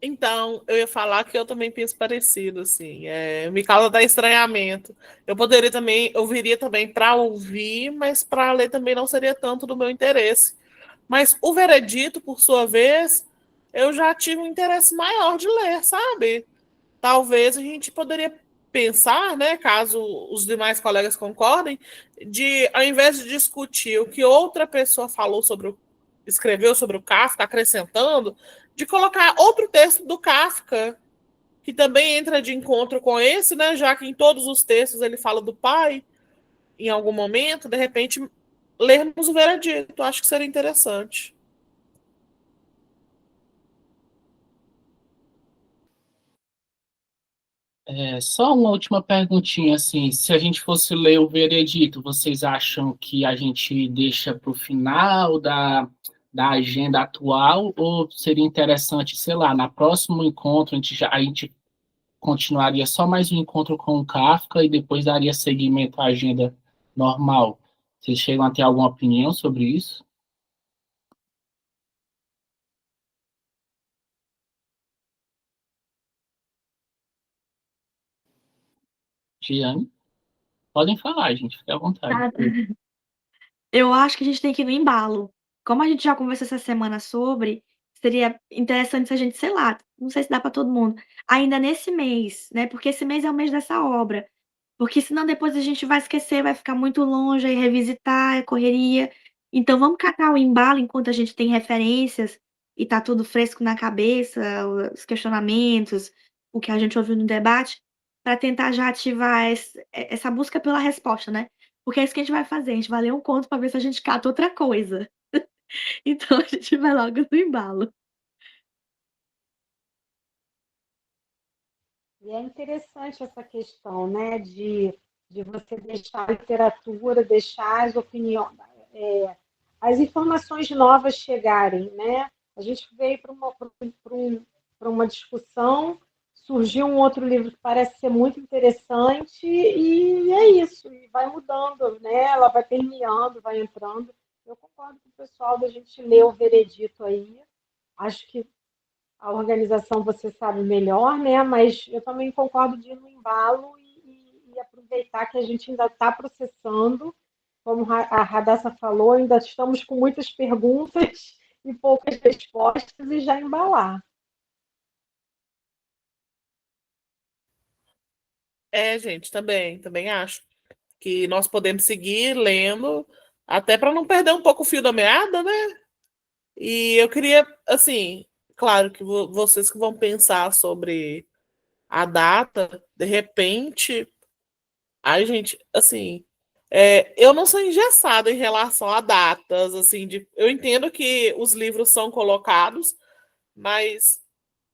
Então, eu ia falar que eu também penso parecido, assim, me causa dar estranhamento. Eu poderia também, eu viria também para ouvir, mas para ler também não seria tanto do meu interesse. Mas o Veredito, por sua vez, eu já tive um interesse maior de ler, sabe? Talvez a gente poderia pensar, né, caso os demais colegas concordem, de ao invés de discutir o que outra pessoa falou sobre escreveu sobre o Kafka, acrescentando, de colocar outro texto do Kafka, que também entra de encontro com esse, né? Já que em todos os textos ele fala do pai, em algum momento, de repente, lermos o Veredito. Acho que seria interessante. Só uma última perguntinha, assim, se a gente fosse ler o veredito, vocês acham que a gente deixa para o final da agenda atual, ou seria interessante, sei lá, na próximo encontro a gente continuaria só mais um encontro com o Kafka e depois daria seguimento à agenda normal? Vocês chegam a ter alguma opinião sobre isso? Giane? Podem falar, gente, fique à vontade. Eu acho que a gente tem que ir no embalo. Como a gente já conversou essa semana sobre, seria interessante se a gente, sei lá, não sei se dá para todo mundo, ainda nesse mês, né? Porque esse mês é o mês dessa obra. Porque senão depois a gente vai esquecer, vai ficar muito longe, aí revisitar, é correria. Então vamos catar o embalo enquanto a gente tem referências e tá tudo fresco na cabeça, os questionamentos, o que a gente ouviu no debate, para tentar já ativar essa busca pela resposta, né? Porque é isso que a gente vai fazer, a gente vai ler um conto para ver se a gente cata outra coisa. Então a gente vai logo no embalo. E é interessante essa questão, né, de você deixar a literatura, deixar as opiniões, as informações novas chegarem, né? A gente veio para uma discussão, surgiu um outro livro que parece ser muito interessante e é isso, e vai mudando, né? Ela vai permeando, vai entrando. Eu concordo com o pessoal da gente ler o veredito aí. Acho que a organização você sabe melhor, né? Mas eu também concordo de ir no embalo e aproveitar que a gente ainda está processando. Como a Radassa falou, ainda estamos com muitas perguntas e poucas respostas e já embalar. Gente, também acho que nós podemos seguir lendo, até para não perder um pouco o fio da meada, né? E eu queria, assim, claro que vocês que vão pensar sobre a data, de repente, ai, gente, assim, eu não sou engessada em relação a datas, assim, eu entendo que os livros são colocados, mas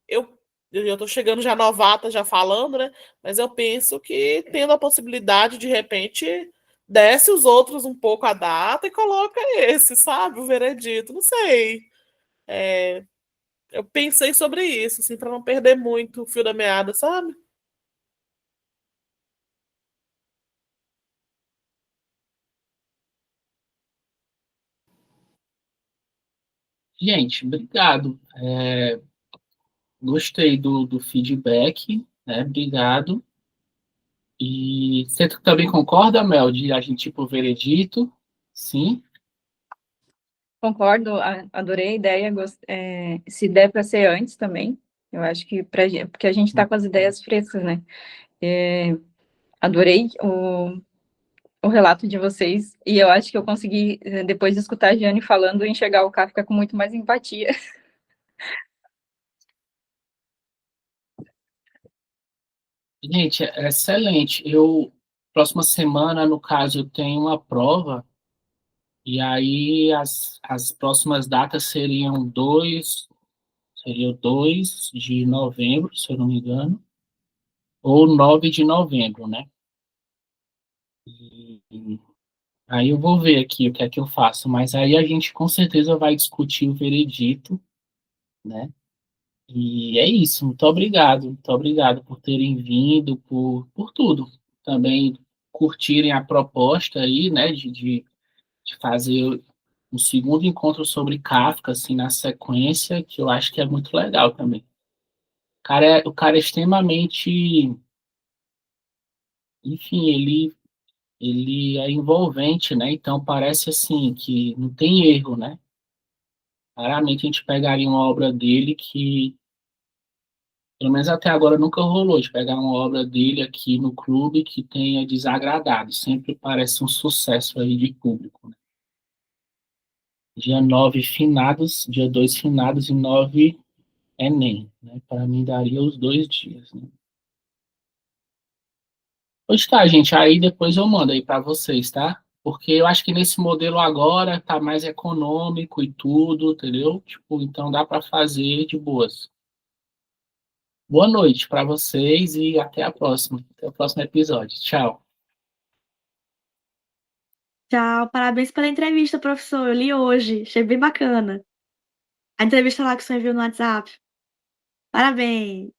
eu eu estou chegando já novata, já falando, né? Mas eu penso que tendo a possibilidade, de repente, desce os outros um pouco a data e coloca esse, sabe? O veredito, não sei. É, eu pensei sobre isso, assim, para não perder muito o fio da meada, sabe? Gente, obrigado. Gostei do feedback, né? Obrigado. E você também concorda, Mel, de a gente ir para o veredito? Sim? Concordo, adorei a ideia, se der para ser antes também, eu acho que porque a gente está com as ideias frescas, né? Adorei o relato de vocês, e eu acho que eu consegui, depois de escutar a Jane falando, enxergar o Kafka com muito mais empatia. Gente, é excelente. Próxima semana, no caso, eu tenho uma prova, e aí as próximas datas seria 2 de novembro, se eu não me engano, ou 9 de novembro, né? E aí eu vou ver aqui o que é que eu faço, mas aí a gente com certeza vai discutir o veredito, né? E é isso, muito obrigado por terem vindo, por tudo. Também curtirem a proposta aí, né, de fazer um segundo encontro sobre Kafka, assim, na sequência, que eu acho que é muito legal também. O cara é extremamente, enfim, ele é envolvente, né? Então parece assim que não tem erro, né? Raramente a gente pegaria uma obra dele que, pelo menos até agora, nunca rolou de pegar uma obra dele aqui no clube que tenha desagradado. Sempre parece um sucesso aí de público, né? dia 9 finados, dia 2 finados e 9 Enem, né? Para mim daria os 2 dias, né? Pois tá, gente, aí depois eu mando aí para vocês, tá? Porque eu acho que nesse modelo agora tá mais econômico e tudo, entendeu? Tipo, então dá para fazer de boas. Boa noite para vocês e até a próxima. Até o próximo episódio. Tchau. Tchau, parabéns pela entrevista, professor. Eu li hoje, achei bem bacana. A entrevista lá que você enviou no WhatsApp. Parabéns.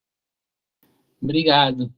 Obrigado.